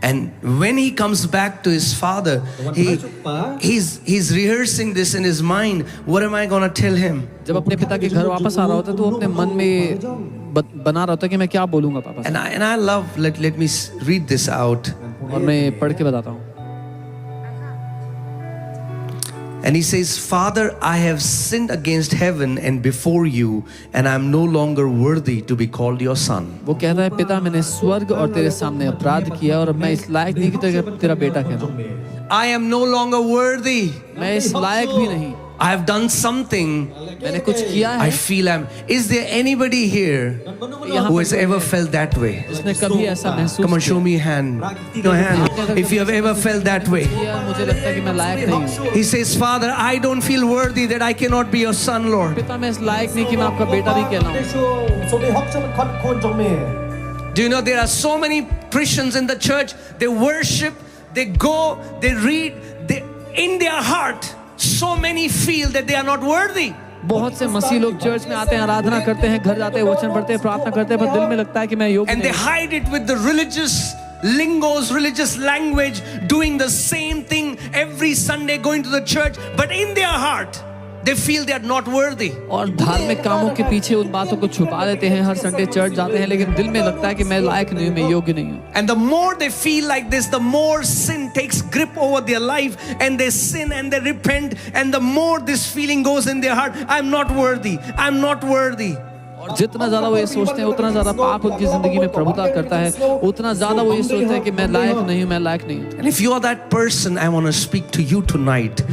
Speaker 1: And when he comes back to his father, he's rehearsing this in his mind. What am I going to tell him?
Speaker 3: जब अपने पिता के घर वापस आ रहा होता है तो वो अपने मन में बना रहा होता है कि मैं क्या बोलूंगा पापा से।
Speaker 1: And I love, let me read this out.
Speaker 3: और मैं पढ़ के बताता हूँ।
Speaker 1: And he says, Father, I have sinned against heaven and before you, and I am no longer worthy to be called your son.
Speaker 3: वो कहता है पिता मैंने स्वर्ग और तेरे सामने अपराध किया और मैं इस लायक नहीं कि तेरा बेटा कहूँ।
Speaker 1: I am no longer worthy.
Speaker 3: मैं इस लायक भी नहीं।
Speaker 1: I have done something.
Speaker 3: मैंने कुछ किया
Speaker 1: I
Speaker 3: है।
Speaker 1: feel Is there anybody here who has ever felt that way?
Speaker 3: जिसने कभी ऐसा महसूस
Speaker 1: Come on, show me your hand. Your hand. If you have ever felt that way.
Speaker 3: किया, मुझे लगता है कि मैं लायक नहीं हूँ।
Speaker 1: He says, Father, I don't feel worthy that I cannot be your son, Lord.
Speaker 3: पिता मैं इस लायक नहीं कि मैं आपका बेटा भी कहलाऊं।
Speaker 1: Do you know there are so many Christians in the church, they worship, they go, they read, in their heart, so many feel that they are not worthy.
Speaker 3: बहुत से मसीह लोग चर्च में आते हैं, आराधना करते हैं, घर जाते हैं, वचन पढ़ते हैं, प्रार्थना करते हैं, पर दिल में लगता है कि मैं योग्य
Speaker 1: And they
Speaker 3: नहीं।
Speaker 1: hide it with the religious lingos, religious language, doing the same thing every Sunday, going to the church, but in their heart, they feel they are not worthy.
Speaker 3: और धार्मिक कामों के पीछे उन बातों को छुपा देते हैं, हर संडे चर्च जाते हैं, लेकिन दिल में लगता है कि मैं लायक नहीं हूँ, मैं योग्य नहीं हूँ।
Speaker 1: And the more they feel like this, the more sin takes grip over their life, and they sin and they repent, and the more this feeling goes in their heart, I'm not worthy, I'm not worthy.
Speaker 3: और जितना ज्यादा वो ये सोचते हैं उतना ज्यादा पाप उनकी जिंदगी में प्रभुता करता है, उतना ज्यादा वो ये सोचते हैं कि मैं लायक नहीं हूँ, मैं लायक नहीं हूँ।
Speaker 1: And if you are that person, I want to speak to you tonight.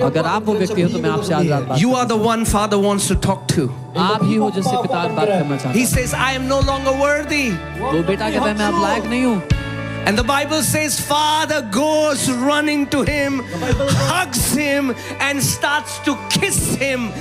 Speaker 3: अगर आप वो व्यक्ति हो तो मैं आपसे आज रात बात
Speaker 1: You are the one Father wants to talk to.
Speaker 3: आप ही हो जिससे पिता आज बात करना चाहता
Speaker 1: He says, I am no longer worthy.
Speaker 3: है। वो बेटा कहता है मैं अब लायक नहीं हूँ।
Speaker 1: And the Bible says, Father goes running to him, hugs him, and starts to kiss him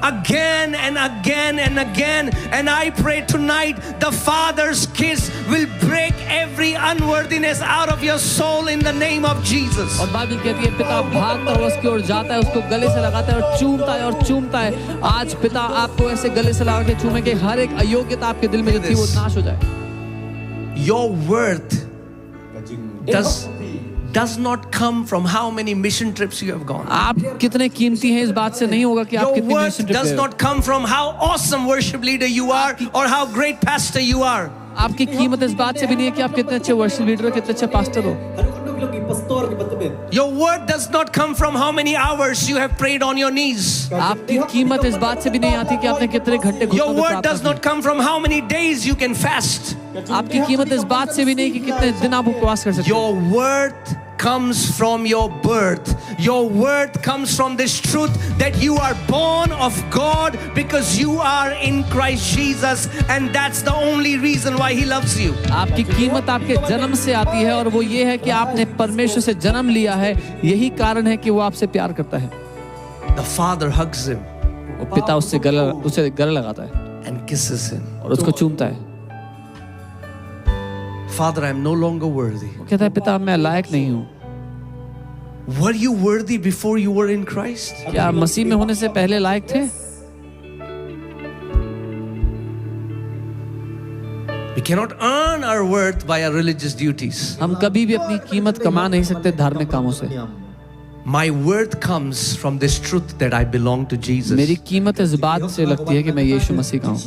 Speaker 1: again and again and again. And I pray tonight, the Father's kiss will break every unworthiness out of your soul in the name of Jesus.
Speaker 3: और Bible कहती है पिता भागता हुआ उसकी ओर जाता है, उसको गले से लगाता है और चूमता है। आज पिता आपको ऐसे गले से लगा के चूमे कि हर एक अयोग्यता आपके दिल में जो थी वो नाश हो जाए।
Speaker 1: Your worth does not come from how many mission trips you have gone.
Speaker 3: आप कितने कीमती हैं इस बात से नहीं होगा कि आप
Speaker 1: Your
Speaker 3: कितने
Speaker 1: worth
Speaker 3: मिशन ट्रिप
Speaker 1: does
Speaker 3: गए हो।
Speaker 1: not come from how awesome worship leader you are or how great pastor you are.
Speaker 3: आपकी कीमत इस बात से भी नहीं है कि आप कितने अच्छे वर्शिप लीडर हो, कितने अच्छे पास्टर हो।
Speaker 1: Your worth does not come from how many hours you have prayed on your knees.
Speaker 3: आपकी कीमत इस बात से भी नहीं आती कि आपने कितने घंटे
Speaker 1: Your
Speaker 3: घुटनों पे
Speaker 1: worth does
Speaker 3: प्रार्थना
Speaker 1: not come from how many days you can fast.
Speaker 3: की। आपकी कीमत इस बात से भी नहीं कि कितने दिन आप उपवास कर सकते हो।
Speaker 1: Your worth comes from your birth. Your worth comes from this truth that you are born of God because you are in Christ Jesus, and that's the only reason why He loves you.
Speaker 3: आपकी कीमत आपके जन्म से आती है और वो ये है कि आपने परमेश्वर से जन्म लिया है। यही कारण है कि वो आपसे प्यार करता है।
Speaker 1: The Father hugs him
Speaker 3: वो पिता उसे गले लगाता है
Speaker 1: and kisses him.
Speaker 3: और उसको चूमता है।
Speaker 1: Father, I am no longer worthy.
Speaker 3: वो कहता है पिता मैं लायक नहीं हूँ।
Speaker 1: Were you worthy before you were in Christ?
Speaker 3: क्या मसीह में होने से पहले लायक थे?
Speaker 1: We cannot earn our worth by our religious duties.
Speaker 3: हम कभी भी अपनी कीमत कमा नहीं सकते धार्मिक कामों से।
Speaker 1: My worth comes from this truth that I belong to Jesus.
Speaker 3: मेरी कीमत इस बात से लगती है कि मैं यीशु मसीह का हूँ।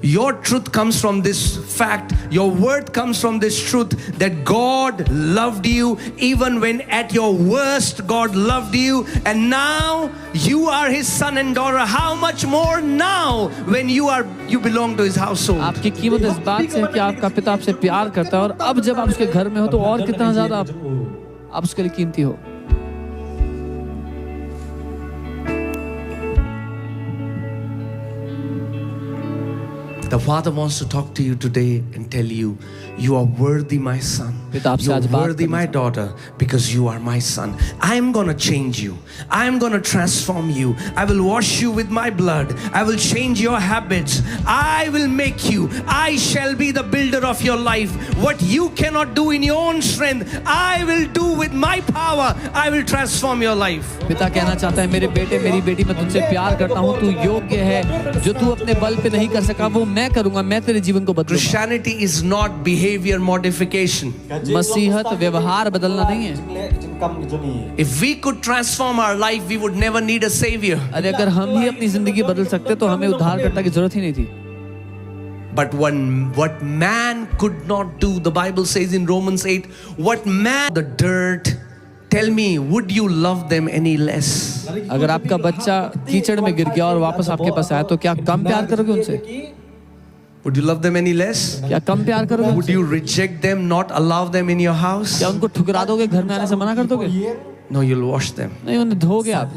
Speaker 1: Your truth comes from this fact. Your worth comes from this truth that God loved you even when at your worst God loved you, and now you are His son and daughter. How much more now when you belong to His household?
Speaker 3: आपकी कीमत इस बात से है कि आपका पिता आपसे प्यार करता है और अब जब आप उसके घर में हो तो और कितना ज्यादा आप उसके लिए कीमती हो।
Speaker 1: The Father wants to talk to you today and tell you, you are worthy, my son.
Speaker 3: पिता आपसे
Speaker 1: You are
Speaker 3: आज बात
Speaker 1: worthy, my daughter, because you are my son. I am going to change you. I am going to transform you. I will wash you with my blood. I will change your habits. I will make you. I shall be the builder of your life. What you cannot do in your own strength, I will do with my power. I will transform your life.
Speaker 3: पिता कहना चाहता है मेरे बेटे मेरी बेटी मैं तुझसे प्यार करता हूँ, तू योग्य है, जो तू अपने बल पे नहीं कर सका वो मैं करूंगा, मैं तेरे जीवन को बदलूंगा।
Speaker 1: Christianity is not behavior modification.
Speaker 3: मसीहत व्यवहार बदलना नहीं है।
Speaker 1: If we could transform our life, we would never need a savior.
Speaker 3: अरे अगर हम ही अपनी जिंदगी बदल सकते तो हमें उद्धारकर्ता की जरूरत ही नहीं थी।
Speaker 1: But what man could not do, the Bible says in Romans 8, what man, the dirt, tell me, would you love them any less?
Speaker 3: अगर आपका बच्चा कीचड़ में गिर गया और वापस आपके पास आया तो क्या कम प्यार करोगे उनसे?
Speaker 1: Would you love them any less?
Speaker 3: क्या कम प्यार करोगे?
Speaker 1: Would you reject them, not allow them in your house?
Speaker 3: क्या उनको ठुकरा दोगे, घर में आने से मना कर दोगे?
Speaker 1: No, you'll wash them.
Speaker 3: नहीं, उन्हें धोगे आप।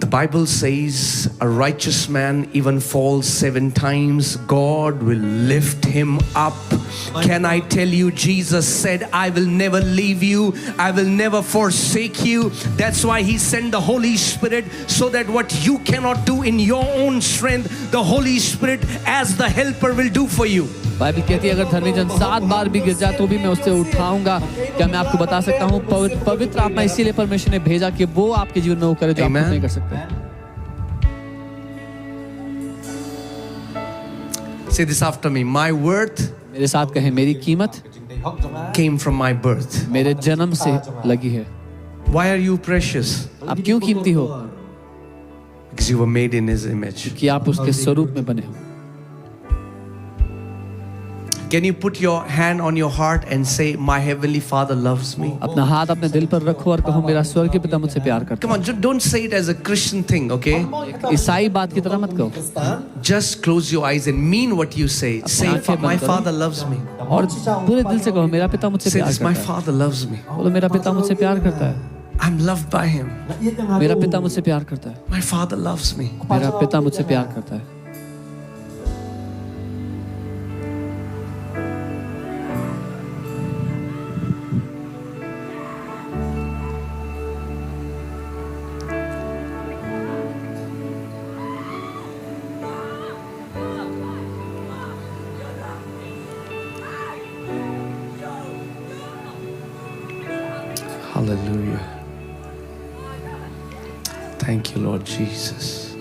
Speaker 1: The Bible says a righteous man even falls 7 times, God will lift him up. Can I tell you, Jesus said, I will never leave you, I will never forsake you. That's why He sent the Holy Spirit, so that what you cannot do in your own strength, the Holy Spirit as the helper will do for you.
Speaker 3: Bible कहती है अगर धर्मी जन 7 बार भी गिर जाए तो भी मैं उससे उठाऊंगा। क्या मैं आपको बता सकता हूँ पवित्र आत्मा इसीलिए परमेश्वर ने भेजा कि वो आपके जीवन में वो करे जो आप खुद नहीं कर सकते।
Speaker 1: Say this after me. My worth
Speaker 3: मेरे साथ कहें मेरी कीमत
Speaker 1: came from my birth.
Speaker 3: मेरे जन्म से लगी है।
Speaker 1: Why are you precious?
Speaker 3: आप क्यों कीमती हो?
Speaker 1: Because you were made in His image.
Speaker 3: कि आप उसके स्वरूप में बने हो।
Speaker 1: Can you put your hand on your heart and say, my heavenly Father loves me?
Speaker 3: अपना हाथ अपने दिल पर रखो और कहो मेरा स्वर्गीय पिता मुझसे प्यार करता
Speaker 1: Come on, don't say it as a Christian thing, okay?
Speaker 3: है। ईसाई बात की तरह मत कहो
Speaker 1: Just close your eyes and mean what you say. Say, my Father loves me.
Speaker 3: और पूरे दिल से कहो मेरा पिता मुझसे
Speaker 1: Say
Speaker 3: प्यार
Speaker 1: this, my
Speaker 3: करता है।
Speaker 1: Father loves me.
Speaker 3: बोलो मेरा पिता मुझसे प्यार करता है।
Speaker 1: I'm loved by Him.
Speaker 3: मेरा पिता मुझसे प्यार करता है।
Speaker 1: My Father loves me.
Speaker 3: मेरा पिता मुझसे प्यार करता है।
Speaker 1: Hallelujah. Thank you, Lord Jesus.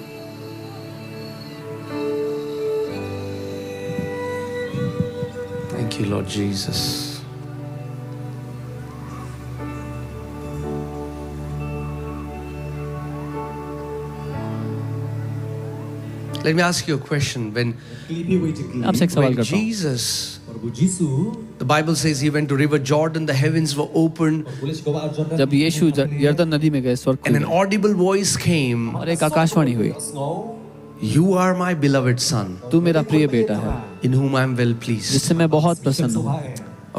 Speaker 1: Thank you, Lord Jesus. Let me ask you a question. When
Speaker 3: आपसे एक सवाल करता हूँ।
Speaker 1: Jesus, the Bible says he went to River Jordan, the heavens were opened,
Speaker 3: जब यीशु यरदन नदी में गए, स्वर्ग
Speaker 1: and
Speaker 3: खुल
Speaker 1: an
Speaker 3: गए
Speaker 1: audible voice came,
Speaker 3: और एक आकाशवाणी हुई,
Speaker 1: "You are my beloved son,
Speaker 3: तू मेरा प्रिय बेटा है,
Speaker 1: in whom I am well pleased."
Speaker 3: जिससे मैं बहुत प्रसन्न हूँ।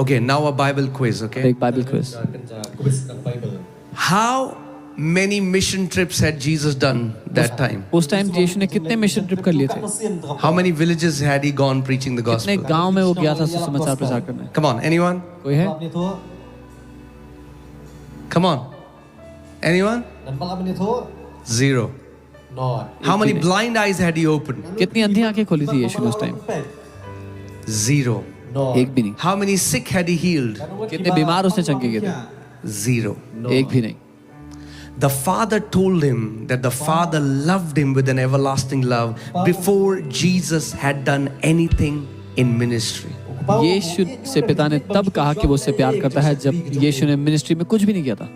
Speaker 1: Okay, now a Bible quiz, okay?
Speaker 3: एक Bible quiz.
Speaker 1: How many mission trips had Jesus done that time?
Speaker 3: उस टाइम यीशु ने कितने मिशन ट्रिप कर लिए थे?
Speaker 1: How many villages had he gone preaching the
Speaker 3: कितने
Speaker 1: gospel?
Speaker 3: गांव में वो गया था सुसमाचार प्रचार करने?
Speaker 1: Come on, anyone?
Speaker 3: कोई है?
Speaker 1: Come on. Anyone? Zero. How many blind eyes had he opened?
Speaker 3: कितनी अंधी आंखें खोली थी यीशु ने उस टाइम?
Speaker 1: Zero.
Speaker 3: एक भी नहीं।
Speaker 1: How many sick had he healed?
Speaker 3: कितने बीमार उसने चंगे किए थे?
Speaker 1: Zero.
Speaker 3: एक भी नहीं।
Speaker 1: The Father told him that the Father loved him with an everlasting love before Jesus had done anything in ministry.
Speaker 3: यीशु से पिता ने तब कहा कि वो उससे प्यार करता है जब यीशु ने मिनिस्ट्री में कुछ भी नहीं किया था।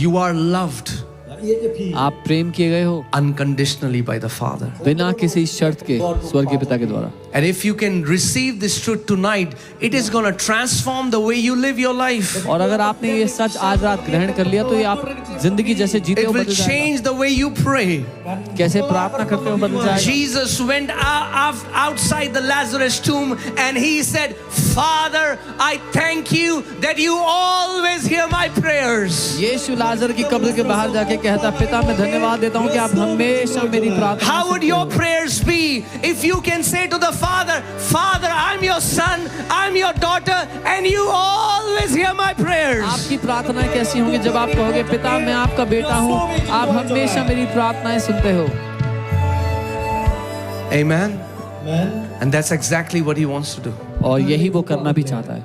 Speaker 1: You are loved
Speaker 3: आप प्रेम किए गए हो
Speaker 1: unconditionally by the Father.
Speaker 3: बिना किसी शर्त के स्वर्गीय पिता के द्वारा।
Speaker 1: And if you can receive this truth tonight, it is going to transform the way you live your life.
Speaker 3: और अगर आपने ये सच आज रात ग्रहण कर लिया तो ये आप जिंदगी जैसे जीते
Speaker 1: It
Speaker 3: हो
Speaker 1: will
Speaker 3: बदल जाएगा।
Speaker 1: change the way you pray.
Speaker 3: कैसे प्रार्थना करते हो बदल जाएगा।
Speaker 1: Jesus went outside the Lazarus tomb and he said, "Father, I thank you that you always hear my prayers."
Speaker 3: यीशु लाजर की कब्र के बाहर जाके कहता, पिता मैं धन्यवाद देता हूँ कि आप हमेशा मेरी प्रार्थना
Speaker 1: How would
Speaker 3: सुनते
Speaker 1: your
Speaker 3: हो।
Speaker 1: prayers be if you can say to the Father, "Father, I'm your son, I'm your daughter, and you always hear my prayers."
Speaker 3: आपकी प्रार्थनाएं कैसी होंगी जब आप कहोगे, पिता मैं आपका बेटा हूँ, आप हमेशा मेरी प्रार्थनाएं सुनते हो।
Speaker 1: Amen. And that's exactly what he wants to do.
Speaker 3: और यही वो करना भी चाहता है।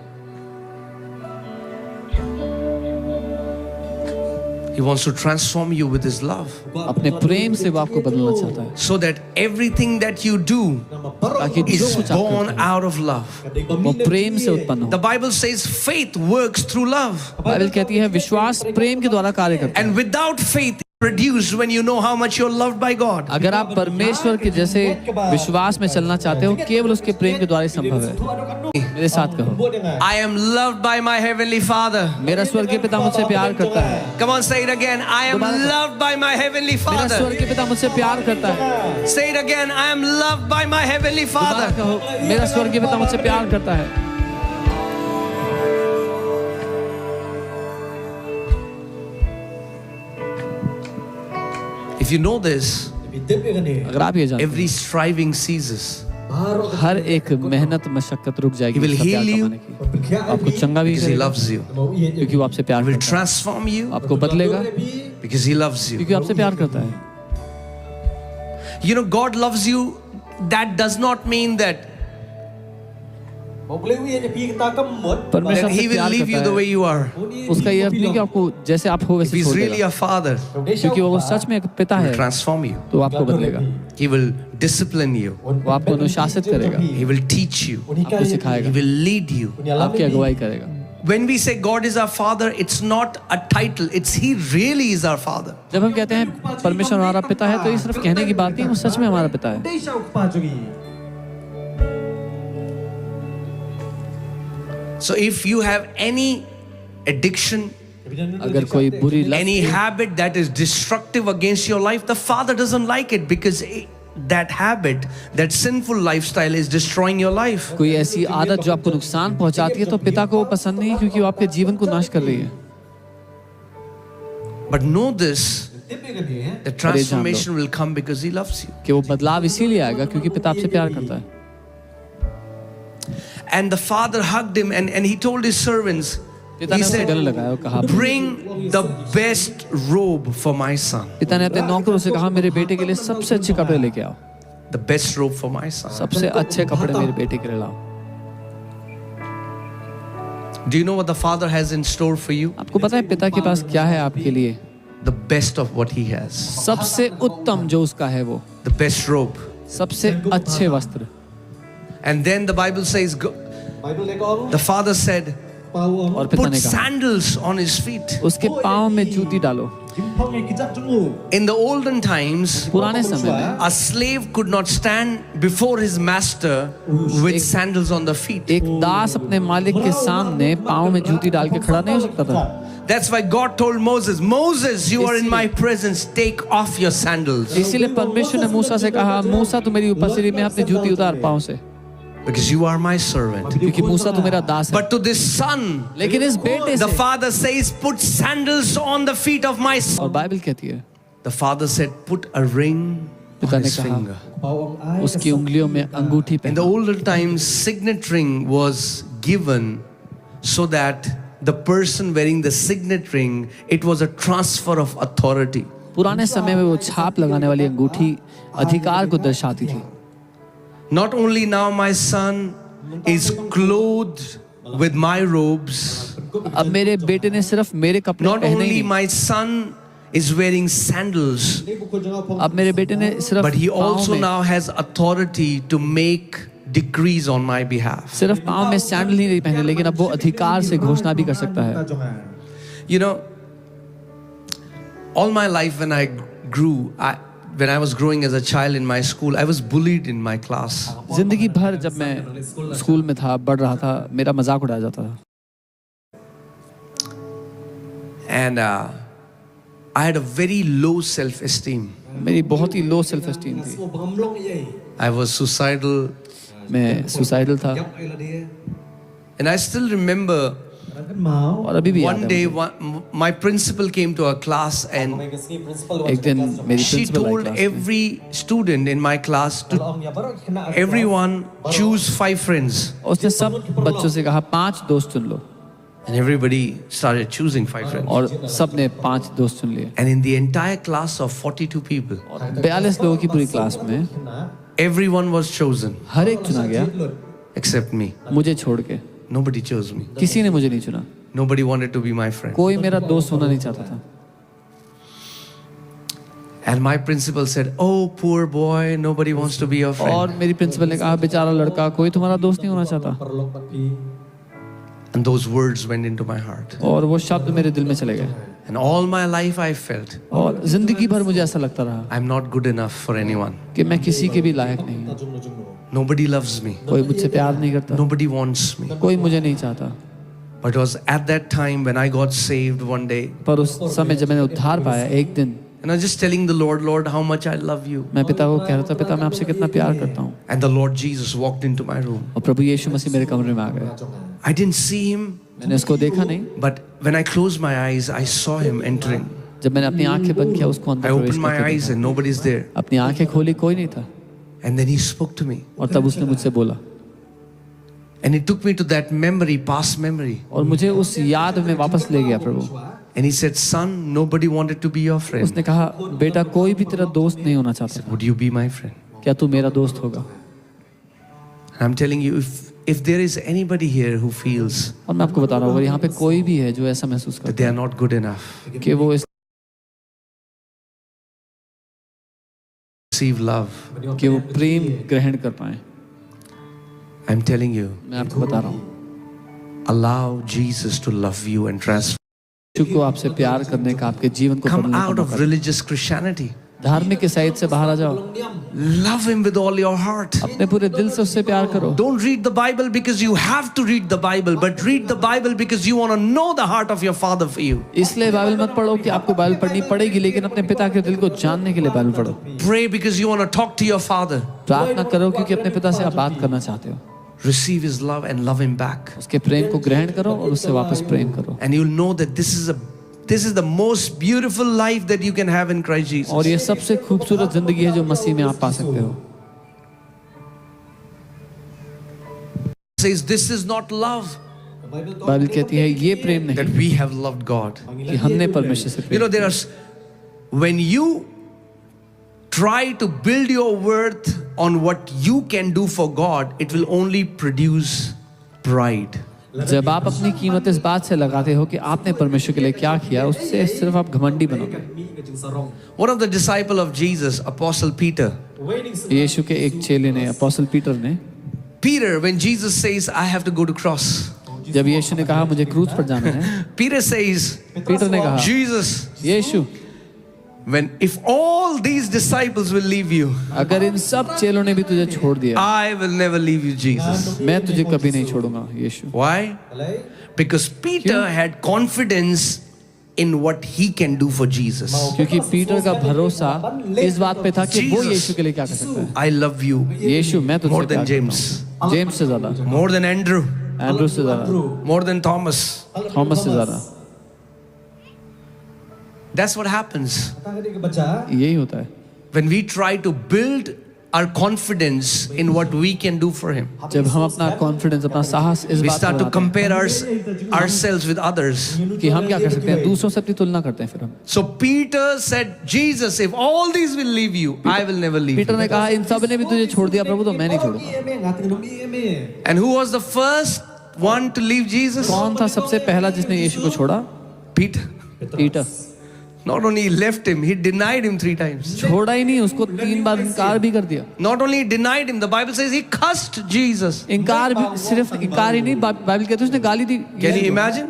Speaker 1: He wants to transform you with his love,
Speaker 3: अपने प्रेम से वो आपको बदलना चाहता है,
Speaker 1: so that everything that you do
Speaker 3: ताकि जो
Speaker 1: is
Speaker 3: कुछ आप
Speaker 1: born
Speaker 3: करते
Speaker 1: out of love.
Speaker 3: हो वो प्रेम से उत्पन्न हो।
Speaker 1: The Bible says faith works through love,
Speaker 3: Bible कहती है विश्वास प्रेम के द्वारा कार्य करता है।
Speaker 1: and without faith produced when you know how much you're loved by God.
Speaker 3: अगर आप परमेश्वर के जैसे विश्वास में चलना चाहते हो केवल उसके प्रेम के द्वारा ही संभव है। मेरे साथ कहो,
Speaker 1: I am loved by my heavenly Father.
Speaker 3: मेरा स्वर्गीय पिता मुझसे प्यार करता है।
Speaker 1: Come on, say it again. I am loved by my heavenly
Speaker 3: मेरा
Speaker 1: Father.
Speaker 3: स्वर्गीय पिता मुझसे प्यार करता है।
Speaker 1: Say it again. I am loved by my heavenly
Speaker 3: दोबारा
Speaker 1: Father.
Speaker 3: कहो, मेरा स्वर्गीय पिता मुझसे प्यार करता है।
Speaker 1: If you know this,
Speaker 3: अगर आप ये जानते
Speaker 1: every striving ceases.
Speaker 3: हैं, हर एक मेहनत मशक्कत रुक जाएगी
Speaker 1: He will
Speaker 3: उसका प्यार
Speaker 1: heal you
Speaker 3: कमाने की। आपको चंगा भी
Speaker 1: Because he
Speaker 3: करेगा
Speaker 1: loves you.
Speaker 3: क्योंकि वो आपसे प्यार
Speaker 1: He will
Speaker 3: करता है।
Speaker 1: transform you
Speaker 3: आपको बदलेगा
Speaker 1: because he loves you.
Speaker 3: क्योंकि आपसे प्यार करता है।
Speaker 1: You know, God loves you. That does not mean that
Speaker 3: परमेश्वर
Speaker 1: he
Speaker 3: आपसे
Speaker 1: will
Speaker 3: प्यार
Speaker 1: leave you
Speaker 3: करता
Speaker 1: the way
Speaker 3: है।
Speaker 1: you are.
Speaker 3: उसका ये अर्थ नहीं कि आपको जैसे आप हो
Speaker 1: If
Speaker 3: वैसे
Speaker 1: he's
Speaker 3: छोड़
Speaker 1: really
Speaker 3: देगा,
Speaker 1: a father,
Speaker 3: क्योंकि वो सच में एक पिता
Speaker 1: he
Speaker 3: है
Speaker 1: will transform you.
Speaker 3: तो आपको बदलेगा।
Speaker 1: He will discipline you.
Speaker 3: वो आपको अनुशासित करेगा,
Speaker 1: He will teach you.
Speaker 3: आपको
Speaker 1: He
Speaker 3: सिखाएगा,
Speaker 1: will lead you.
Speaker 3: आपकी अगुवाई करेगा।
Speaker 1: When we say God is our father, it's not a title. It's he really is our father.
Speaker 3: जब हम कहते हैं परमेश्वर हमारा पिता है तो ये सिर्फ कहने की बात नहीं, वो सच में हमारा पिता है।
Speaker 1: So if you have any addiction,
Speaker 3: अगर कोई बुरी लत,
Speaker 1: any habit that is destructive against your life, the Father doesn't like it because that habit, that sinful lifestyle is destroying your life.
Speaker 3: कोई ऐसी आदत जो आपको नुकसान पहुंचाती है तो पिता को वो पसंद नहीं क्योंकि वो आपके जीवन को नाश कर रही है।
Speaker 1: But know this, the transformation will come because he loves you.
Speaker 3: कि वो बदलाव इसीलिए आएगा क्योंकि पिता आपसे प्यार करता है।
Speaker 1: And the father hugged him and he told his servants,
Speaker 3: पिता
Speaker 1: he
Speaker 3: ने उसे
Speaker 1: said,
Speaker 3: गले लगाया और कहा,
Speaker 1: "Bring the best robe for my son."
Speaker 3: पिता ने अपने नौकरों से कहा मेरे बेटे के लिए सबसे अच्छे कपड़े लेके आओ,
Speaker 1: The best robe for my son.
Speaker 3: सबसे अच्छे कपड़े मेरे बेटे के लिए लाओ।
Speaker 1: Do you know what the father has in store for you?
Speaker 3: आपको पता है पिता के पास क्या है आपके लिए?
Speaker 1: The best of what he has.
Speaker 3: सबसे उत्तम जो उसका है वो,
Speaker 1: The best robe.
Speaker 3: सबसे अच्छे वस्त्र।
Speaker 1: And then the Bible says, the father said,
Speaker 3: और पिता
Speaker 1: put
Speaker 3: ने कहा
Speaker 1: sandals on his feet.
Speaker 3: उसके पाँव में जूती डालो।
Speaker 1: In the olden times,
Speaker 3: पुराने समय में
Speaker 1: a slave could not stand before his master with sandals on the feet.
Speaker 3: एक दास अपने मालिक के सामने पाँव में जूती डाल के खड़ा नहीं हो सकता था।
Speaker 1: That's why God told Moses, Moses, you are in my presence, take off your sandals.
Speaker 3: इसीलिए परमेश्वर ने मूसा से कहा, मूसा तू मेरी उपस्थिति में अपनी जूती उतार पाँव से,
Speaker 1: Because you are my servant.
Speaker 3: क्योंकि मूसा तू मेरा दास है।
Speaker 1: But to this son,
Speaker 3: लेकिन इस बेटे
Speaker 1: the
Speaker 3: से,
Speaker 1: father says, put sandals on the feet of my son.
Speaker 3: और बाइबल कहती है,
Speaker 1: The father said, put a ring on
Speaker 3: पिता ने
Speaker 1: his
Speaker 3: कहा,
Speaker 1: finger.
Speaker 3: उसकी उंगलियों में अंगूठी
Speaker 1: In the
Speaker 3: पहना।
Speaker 1: olden times, signet ring was given so that the person wearing the signet ring, it was a transfer of authority.
Speaker 3: पुराने समय में वो छाप लगाने वाली अंगूठी अधिकार को दर्शाती थी।
Speaker 1: Not only now my son is clothed with my robes,
Speaker 3: अब मेरे बेटे ने सिर्फ मेरे कपड़े
Speaker 1: not
Speaker 3: पहने
Speaker 1: only
Speaker 3: he,
Speaker 1: my son is wearing sandals,
Speaker 3: अब मेरे बेटे ने सिर्फ
Speaker 1: but he
Speaker 3: पाँव
Speaker 1: also
Speaker 3: में,
Speaker 1: now has authority to make decrees on my behalf.
Speaker 3: सिर्फ पाँव में सैंडल ही नहीं पहने, लेकिन अब वो अधिकार से घोषणा भी कर सकता है।
Speaker 1: You know, all my life when I grew, when I was growing as a child in my school, I was bullied in my class.
Speaker 3: जिंदगी भर जब मैं स्कूल में था, बढ़ रहा था, मेरा मजाक उड़ाया जाता था।
Speaker 1: And I had a very low self-esteem.
Speaker 3: मेरी बहुत ही लो सेल्फ एस्टीम थी।
Speaker 1: I was suicidal.
Speaker 3: मैं सुसाइडल था,
Speaker 1: And I still remember
Speaker 3: और अभी भी याद
Speaker 1: one
Speaker 3: है
Speaker 1: day
Speaker 3: मुझे।
Speaker 1: my principal came to our class and
Speaker 3: एक दिन मेरी
Speaker 1: she
Speaker 3: principal I
Speaker 1: told
Speaker 3: class में,
Speaker 1: every student in my class to everyone choose 5 friends.
Speaker 3: उसने सब बच्चों से कहा 5 दोस्त चुन लो,
Speaker 1: And everybody started choosing 5 friends.
Speaker 3: और सब ने 5 दोस्त चुन लिए।
Speaker 1: And in the entire class of 42 people,
Speaker 3: और 42 लोगों की पूरी क्लास में
Speaker 1: everyone was chosen
Speaker 3: हर एक चुना गया
Speaker 1: except me.
Speaker 3: मुझे छोड़ के।
Speaker 1: Nobody chose me.
Speaker 3: किसी ने मुझे नहीं चुना,
Speaker 1: Nobody wanted to be my friend.
Speaker 3: कोई मेरा दोस्त होना नहीं चाहता था।
Speaker 1: And my principal said, "Oh, poor boy, nobody wants to be your friend."
Speaker 3: और मेरी प्रिंसिपल ने कहा, बेचारा लड़का, कोई तुम्हारा दोस्त नहीं होना चाहता।
Speaker 1: And those words went into my heart.
Speaker 3: और वो शब्द मेरे दिल में चले गए,
Speaker 1: And all my life I felt,
Speaker 3: और जिंदगी भर मुझे ऐसा लगता रहा
Speaker 1: I'm not good enough for anyone.
Speaker 3: कि मैं किसी के भी लायक नहीं हूँ,
Speaker 1: Nobody loves me.
Speaker 3: कोई मुझसे प्यार नहीं करता,
Speaker 1: Nobody wants me.
Speaker 3: कोई मुझे नहीं चाहता।
Speaker 1: But it was at that time when I got saved one day.
Speaker 3: पर उस समय जब मैंने उद्धार पाया एक दिन,
Speaker 1: And I was just telling the Lord, Lord, how much I love you.
Speaker 3: मैं पिता को कह रहा था, पिता मैं आपसे कितना प्यार करता हूँ।
Speaker 1: And the Lord Jesus walked into my room.
Speaker 3: और प्रभु यीशु मसीह मेरे कमरे में आ गए।
Speaker 1: I didn't see him,
Speaker 3: मैंने उसको देखा नहीं,
Speaker 1: but when I closed my eyes, I saw him entering.
Speaker 3: जब मैंने अपनी आंखें बंद किया उसको
Speaker 1: I
Speaker 3: अंदर प्रवेश
Speaker 1: opened my
Speaker 3: करते
Speaker 1: eyes
Speaker 3: देखा।
Speaker 1: and nobody's there.
Speaker 3: अपनी आंखें खोली, कोई नहीं था,
Speaker 1: And then he spoke to me.
Speaker 3: और तब उसने मुझसे बोला,
Speaker 1: And he took me to that memory, past memory.
Speaker 3: और मुझे उस याद में वापस ले गया प्रभु।
Speaker 1: And he said, son, nobody wanted to be your friend.
Speaker 3: उसने कहा, बेटा कोई भी तेरा दोस्त नहीं होना चाहता,
Speaker 1: Would you be my friend?
Speaker 3: क्या तू मेरा दोस्त होगा?
Speaker 1: And I'm telling you, if there is anybody here who feels
Speaker 3: और मैं आपको बता रहा हूँ, अगर यहाँ पे कोई भी है जो ऐसा महसूस
Speaker 1: that they
Speaker 3: करता
Speaker 1: are not good enough,
Speaker 3: है कि वो
Speaker 1: receive love,
Speaker 3: कि वो प्रेम ग्रहण कर पाए,
Speaker 1: I'm telling you,
Speaker 3: मैं आपको बता रहा हूँ,
Speaker 1: allow Jesus to love you and transform.
Speaker 3: यीशु को आपसे प्यार करने का, आपके जीवन को
Speaker 1: Come
Speaker 3: बदलने
Speaker 1: out
Speaker 3: का
Speaker 1: of
Speaker 3: मौका।
Speaker 1: religious Christianity.
Speaker 3: धार्मिक ईसाईयत से बाहर आ जाओ,
Speaker 1: Love him with all your heart.
Speaker 3: अपने पूरे दिल से उससे प्यार करो।
Speaker 1: Don't read the Bible because you have to read the Bible, but read the Bible because you want to know the heart of your Father for you.
Speaker 3: इसलिए Bible मत पढ़ो कि आपको बाइबल पढ़नी पड़ेगी, लेकिन अपने पिता के दिल को जानने के लिए बाइबल पढ़ो।
Speaker 1: Pray because you want to talk to your Father.
Speaker 3: प्रार्थना करो क्योंकि अपने पिता से आप बात करना चाहते हो।
Speaker 1: Receive his love and love him back.
Speaker 3: उसके प्रेम को ग्रहण करो और उससे वापस प्रेम करो।
Speaker 1: And you'll know that this is the most beautiful life that you can have in Christ Jesus.
Speaker 3: और ये सबसे खूबसूरत जिंदगी है जो मसीह में आप पा सकते हो।
Speaker 1: It says this is not love
Speaker 3: Bible कहती है ये प्रेम
Speaker 1: that
Speaker 3: नहीं
Speaker 1: we have loved God.
Speaker 3: कि हमने परमेश्वर से
Speaker 1: You know,
Speaker 3: Prem.
Speaker 1: when you try to build your worth on what you can do for God, it will only produce pride.
Speaker 3: जब आप अपनी कीमत इस बात से लगाते हो कि आपने परमेश्वर के लिए क्या किया, उससे सिर्फ आप घमंडी बनोगे।
Speaker 1: One of the disciples of Jesus, Apostle Peter.
Speaker 3: यीशु के एक चेले ने, अपोस्टल पीटर ने,
Speaker 1: Peter, when Jesus says, I have to go to cross,
Speaker 3: जब यीशु ने कहा मुझे क्रूस पर जाना है,
Speaker 1: Peter says,
Speaker 3: पीटर ने कहा,
Speaker 1: Jesus,
Speaker 3: Yeshu
Speaker 1: if all these disciples will leave you,
Speaker 3: अगर इन सब चेलों ने भी तुझे छोड़ दिया,
Speaker 1: I will never leave you, Jesus.
Speaker 3: मैं तुझे कभी नहीं छोड़ूंगा यीशु।
Speaker 1: Why? Because Peter had confidence in what he can do for Jesus.
Speaker 3: क्योंकि पीटर का भरोसा इस बात पे था कि वो यीशु के लिए क्या कर सकता है।
Speaker 1: I love you
Speaker 3: यीशु मैं तुझसे
Speaker 1: more than
Speaker 3: प्यार करता
Speaker 1: James,
Speaker 3: हूं। जेम्स से ज्यादा,
Speaker 1: more than Andrew,
Speaker 3: एंड्रू से ज्यादा,
Speaker 1: more than Thomas.
Speaker 3: थॉमस से ज्यादा।
Speaker 1: That's what happens
Speaker 3: यही होता है
Speaker 1: when we try to build our confidence in what we can do for him.
Speaker 3: जब हम अपना कॉन्फिडेंस, अपना साहस इस
Speaker 1: We
Speaker 3: बात
Speaker 1: start to
Speaker 3: पर
Speaker 1: compare ourselves with others.
Speaker 3: कि हम क्या कर सकते हैं, दूसरों से अपनी तुलना करते हैं। फिर हम
Speaker 1: So Peter said, Jesus, if all these will leave you, I will never leave
Speaker 3: Peter
Speaker 1: you.
Speaker 3: ने कहा इन सब ने भी तुझे छोड़ दिया प्रभु तो मैं नहीं छोड़ूंगा।
Speaker 1: And who was the first one to leave Jesus?
Speaker 3: कौन था सबसे पहला जिसने यीशु को छोड़ा?
Speaker 1: Peter.
Speaker 3: Peter.
Speaker 1: Not only he left him, he denied him 3 times.
Speaker 3: छोड़ा ही नहीं, उसको 3 बार इनकार भी कर दिया।
Speaker 1: Not only he denied him, the Bible says he cursed Jesus.
Speaker 3: इनकार भी, सिर्फ इनकार ही नहीं, बाइबल कहती है उसने गाली दी।
Speaker 1: Can you imagine?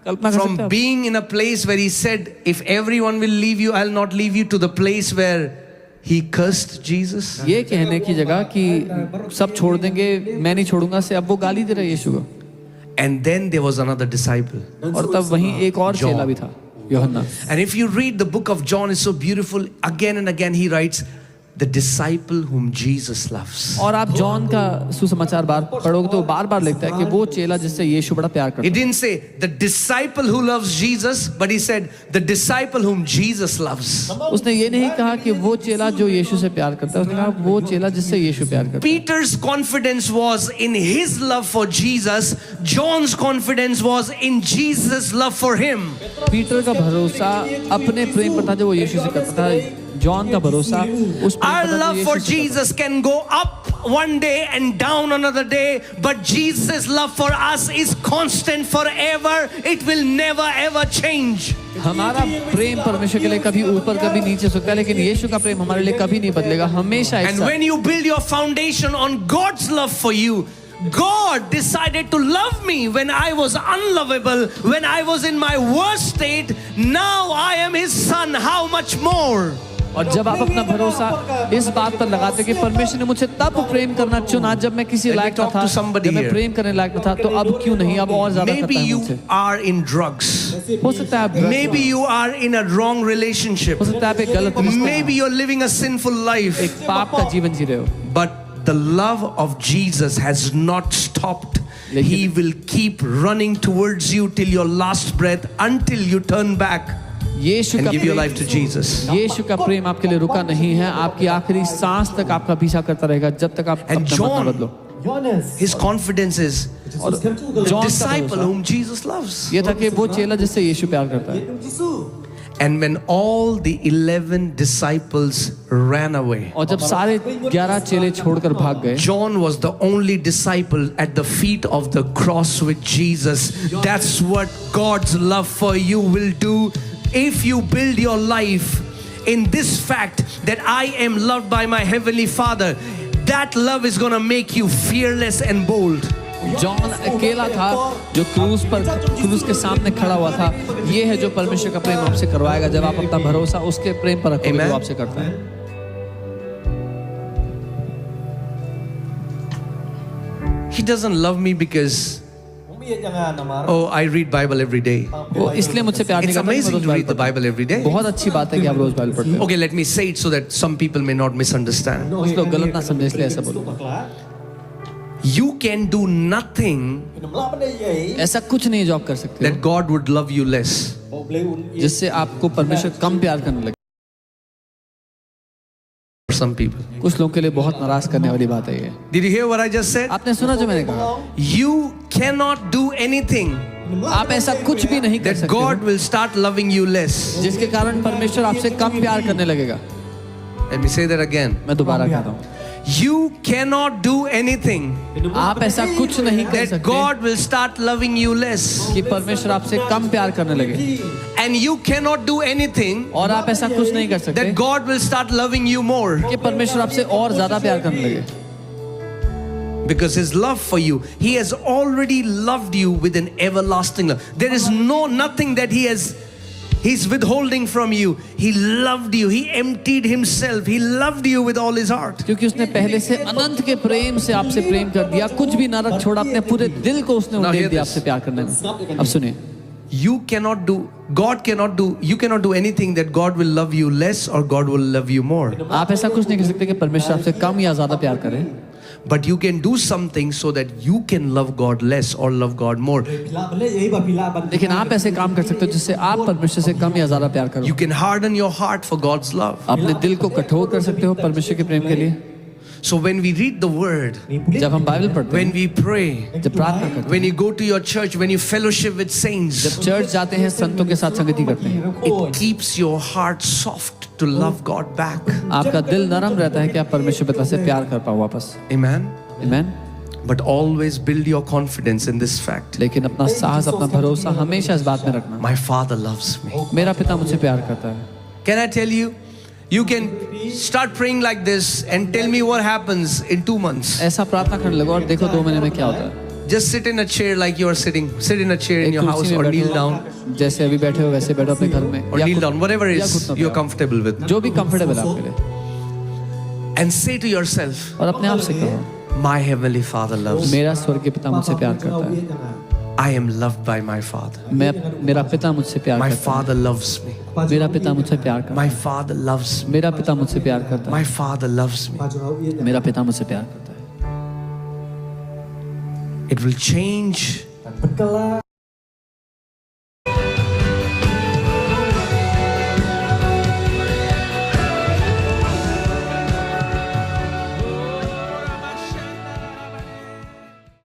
Speaker 3: कल्पना कर सकते
Speaker 1: From
Speaker 3: हैं आप?
Speaker 1: being in a place where he said, if everyone will leave you, I'll not leave you, to the place where he cursed Jesus.
Speaker 3: ये कहने की जगह कि सब छोड़ देंगे मैं नहीं छोड़ूंगा से अब वो गाली दे रहा है यीशु को।
Speaker 1: And then there was another disciple.
Speaker 3: और तब वहीं एक और चेला भी था, यूहन्ना।
Speaker 1: And if you read the book of John, it's so beautiful. Again and again he writes, the disciple whom Jesus loves.
Speaker 3: और आप जॉन का सुसमाचार बार पढ़ोगे तो बार बार लिखता है कि वो चेला जिससे यीशु बड़ा प्यार करता
Speaker 1: He
Speaker 3: है।
Speaker 1: didn't say the disciple who loves Jesus, but he said the disciple whom Jesus loves.
Speaker 3: उसने ये नहीं कहा कि वो चेला जो यीशु से प्यार करता है, उसने कहा वो चेला जिससे यीशु प्यार करता है।
Speaker 1: Peter's confidence was in his love for Jesus. John's confidence was in Jesus' love for him.
Speaker 3: Peter का भरोसा अपने प्रेम पर था जो वो यीशु से करता था। जॉन का भरोसा उस प्रेम
Speaker 1: Our
Speaker 3: पर था जो
Speaker 1: love
Speaker 3: यीशु
Speaker 1: for
Speaker 3: से करता था।
Speaker 1: Jesus can go up one day and down another day, but Jesus' love for us is constant forever. It will never ever change.
Speaker 3: हमारा प्रेम परमेश्वर के लिए कभी ऊपर कभी नीचे हो सकता है, लेकिन यीशु का प्रेम हमारे लिए कभी नहीं बदलेगा, हमेशा एक
Speaker 1: And
Speaker 3: साथ।
Speaker 1: when you build your foundation on God's love for you, God decided to love me when I was unlovable, when I was in my worst state. Now I am His son. How much more?
Speaker 3: और जब आप अपना भरोसा इस बात पर लगाते कि परमेश्वर ने मुझे तब प्रेम करना चुना जब मैं किसी लायक न था, जब मैं प्रेम करने लायक न था, तो अब क्यों नहीं, अब और ज्यादा करता
Speaker 1: Maybe
Speaker 3: है
Speaker 1: you
Speaker 3: मुझसे।
Speaker 1: are in drugs.
Speaker 3: हो सकता है आप ड्रग्स
Speaker 1: Maybe
Speaker 3: में
Speaker 1: you are in a wrong relationship.
Speaker 3: हो सकता है आप एक गलत रिश्ते में
Speaker 1: Maybe you're living a sinful life.
Speaker 3: एक पाप का जीवन जी रहे हो,
Speaker 1: But the love of Jesus has not stopped. He will keep running towards you till your last breath, until you turn back
Speaker 3: Yeshu
Speaker 1: and
Speaker 3: का
Speaker 1: give your
Speaker 3: Prem,
Speaker 1: life to Jesus.
Speaker 3: यीशु का प्रेम आपके लिए रुका नहीं है, आपकी आखिरी सांस तक आपका पीछा करता रहेगा जब तक आप
Speaker 1: And
Speaker 3: अपना
Speaker 1: John,
Speaker 3: मत न बदलो।
Speaker 1: His confidence is
Speaker 3: और
Speaker 1: the
Speaker 3: जॉन का
Speaker 1: disciple
Speaker 3: भरोसा
Speaker 1: whom Jesus loves.
Speaker 3: ये था कि वो चेला जिससे यीशु प्यार करता है।
Speaker 1: And when all the 11 disciples ran away,
Speaker 3: और जब सारे 11 चेले छोड़कर भाग गए,
Speaker 1: John was the only disciple at the feet of the cross with Jesus. That's what God's love for you will do. If you build your life in this fact that I am loved by my heavenly Father, that love is going to make you fearless and bold.
Speaker 3: John अकेला था जो क्रूस के सामने खड़ा हुआ था। ये है जो परमेश्वर का प्रेम आपसे करवाएगा जब आप अपना भरोसा उसके प्रेम पर रखोगे जो आपसे करता है।
Speaker 1: He doesn't love me because, oh, I read Bible every day.
Speaker 3: वो इसलिए मुझसे प्यार नहीं
Speaker 1: It's
Speaker 3: करता कि मैं
Speaker 1: amazing
Speaker 3: रोज
Speaker 1: to read the
Speaker 3: बाइबल पढ़ता
Speaker 1: Bible every day.
Speaker 3: हूँ। बहुत अच्छी बात है कि आप रोज बाइबल पढ़ते हो।
Speaker 1: Okay, let me say it so that some people may not misunderstand.
Speaker 3: कुछ लोग गलत ना समझे इसलिए ऐसा बोलूं।
Speaker 1: You can do nothing
Speaker 3: ऐसा कुछ नहीं जो आप कर सकते
Speaker 1: that God would love you less.
Speaker 3: हो जिससे आपको परमेश्वर कम प्यार करने लगे।
Speaker 1: For some people.
Speaker 3: कुछ लोगों के लिए बहुत नाराज करने वाली बात है ये।
Speaker 1: Did you hear what I just said?
Speaker 3: आपने सुना जो मैंने कहा?
Speaker 1: You cannot do anything
Speaker 3: आप ऐसा कुछ भी नहीं कर
Speaker 1: that
Speaker 3: सकते
Speaker 1: God
Speaker 3: हो,
Speaker 1: will start loving you less.
Speaker 3: जिसके कारण परमेश्वर आपसे कम प्यार करने लगेगा।
Speaker 1: Let me say that again.
Speaker 3: मैं दोबारा कहता हूँ,
Speaker 1: You cannot do anything
Speaker 3: आप ऐसा कुछ नहीं कर
Speaker 1: that
Speaker 3: सकते
Speaker 1: God will start loving you less.
Speaker 3: कि परमेश्वर आपसे कम प्यार करने लगे,
Speaker 1: And you cannot do anything
Speaker 3: और आप ऐसा कुछ नहीं कर सकते
Speaker 1: that God will start loving you more.
Speaker 3: कि परमेश्वर आपसे और ज्यादा प्यार करने लगे।
Speaker 1: Because His love for you, He has already loved you with an everlasting love. There is nothing that He has He's withholding from you. He loved you. He emptied himself. He loved you with all his heart.
Speaker 3: क्योंकि उसने पहले से अनंत के प्रेम से आपसे प्रेम कर दिया, कुछ भी ना रख छोड़ा, अपने पूरे दिल को उसने उड़ेल दिया आपसे प्यार करने में। अब सुनिए,
Speaker 1: You cannot do anything that God will love you less or God will love you more.
Speaker 3: आप ऐसा कुछ नहीं कर सकते कि परमेश्वर आपसे कम या ज्यादा प्यार करे,
Speaker 1: But you can do something so that you can love God less or love God more.
Speaker 3: लेकिन आप ऐसे काम कर सकते हो जिससे आप परमेश्वर से कम या ज्यादा प्यार करो।
Speaker 1: You can harden your heart for God's love.
Speaker 3: अपने दिल को कठोर कर सकते हो परमेश्वर के प्रेम के लिए।
Speaker 1: So when we read the word,
Speaker 3: जब हम बाइबल पढ़ते
Speaker 1: when
Speaker 3: हैं,
Speaker 1: we pray,
Speaker 3: जब प्रार्थना करते
Speaker 1: when you go to your church, when you fellowship with
Speaker 3: हैं,
Speaker 1: saints,
Speaker 3: जब चर्च जाते हैं, संतों के साथ संगति करते हैं,
Speaker 1: it keeps your heart soft to love God back.
Speaker 3: आपका दिल नरम रहता है कि आप परमेश्वर पिता से प्यार कर पाओ वापस।
Speaker 1: Amen.
Speaker 3: आमीन।
Speaker 1: But always build your confidence in this fact.
Speaker 3: लेकिन अपना साहस, अपना भरोसा हमेशा इस बात में रखना,
Speaker 1: My Father loves me.
Speaker 3: मेरा पिता मुझसे प्यार करता है।
Speaker 1: Can I tell you? You can start praying like this and tell me what happens in 2 months.
Speaker 3: ऐसा प्रार्थना करने लगो और देखो 2 महीने में क्या होता है।
Speaker 1: Just sit in a chair like you are sitting. Sit in a chair in
Speaker 3: एक
Speaker 1: your
Speaker 3: कुर्सी
Speaker 1: house
Speaker 3: में
Speaker 1: or
Speaker 3: बैठो,
Speaker 1: kneel down.
Speaker 3: जैसे अभी बैठे हो वैसे बैठो अपने घर में,
Speaker 1: Or
Speaker 3: या
Speaker 1: kneel
Speaker 3: घुट-
Speaker 1: down, whatever
Speaker 3: या
Speaker 1: is
Speaker 3: घुटनों पे
Speaker 1: you're
Speaker 3: आओ।
Speaker 1: comfortable with.
Speaker 3: जो भी कंफर्टेबल है आपके लिए,
Speaker 1: And say to yourself,
Speaker 3: और अपने आप से कहो,
Speaker 1: My Heavenly Father loves me.
Speaker 3: मेरा स्वर्गीय पिता मुझसे प्यार करता है।
Speaker 1: I am loved by my Father.
Speaker 3: मेरा पिता मुझसे प्यार
Speaker 1: My
Speaker 3: करता है।
Speaker 1: Father loves me.
Speaker 3: मेरा पिता मुझसे प्यार करता
Speaker 1: My Father loves
Speaker 3: है।
Speaker 1: me.
Speaker 3: मेरा पिता मुझसे प्यार करता
Speaker 1: My Father loves me.
Speaker 3: है। मेरा पिता मुझसे प्यार करता है।
Speaker 1: It will change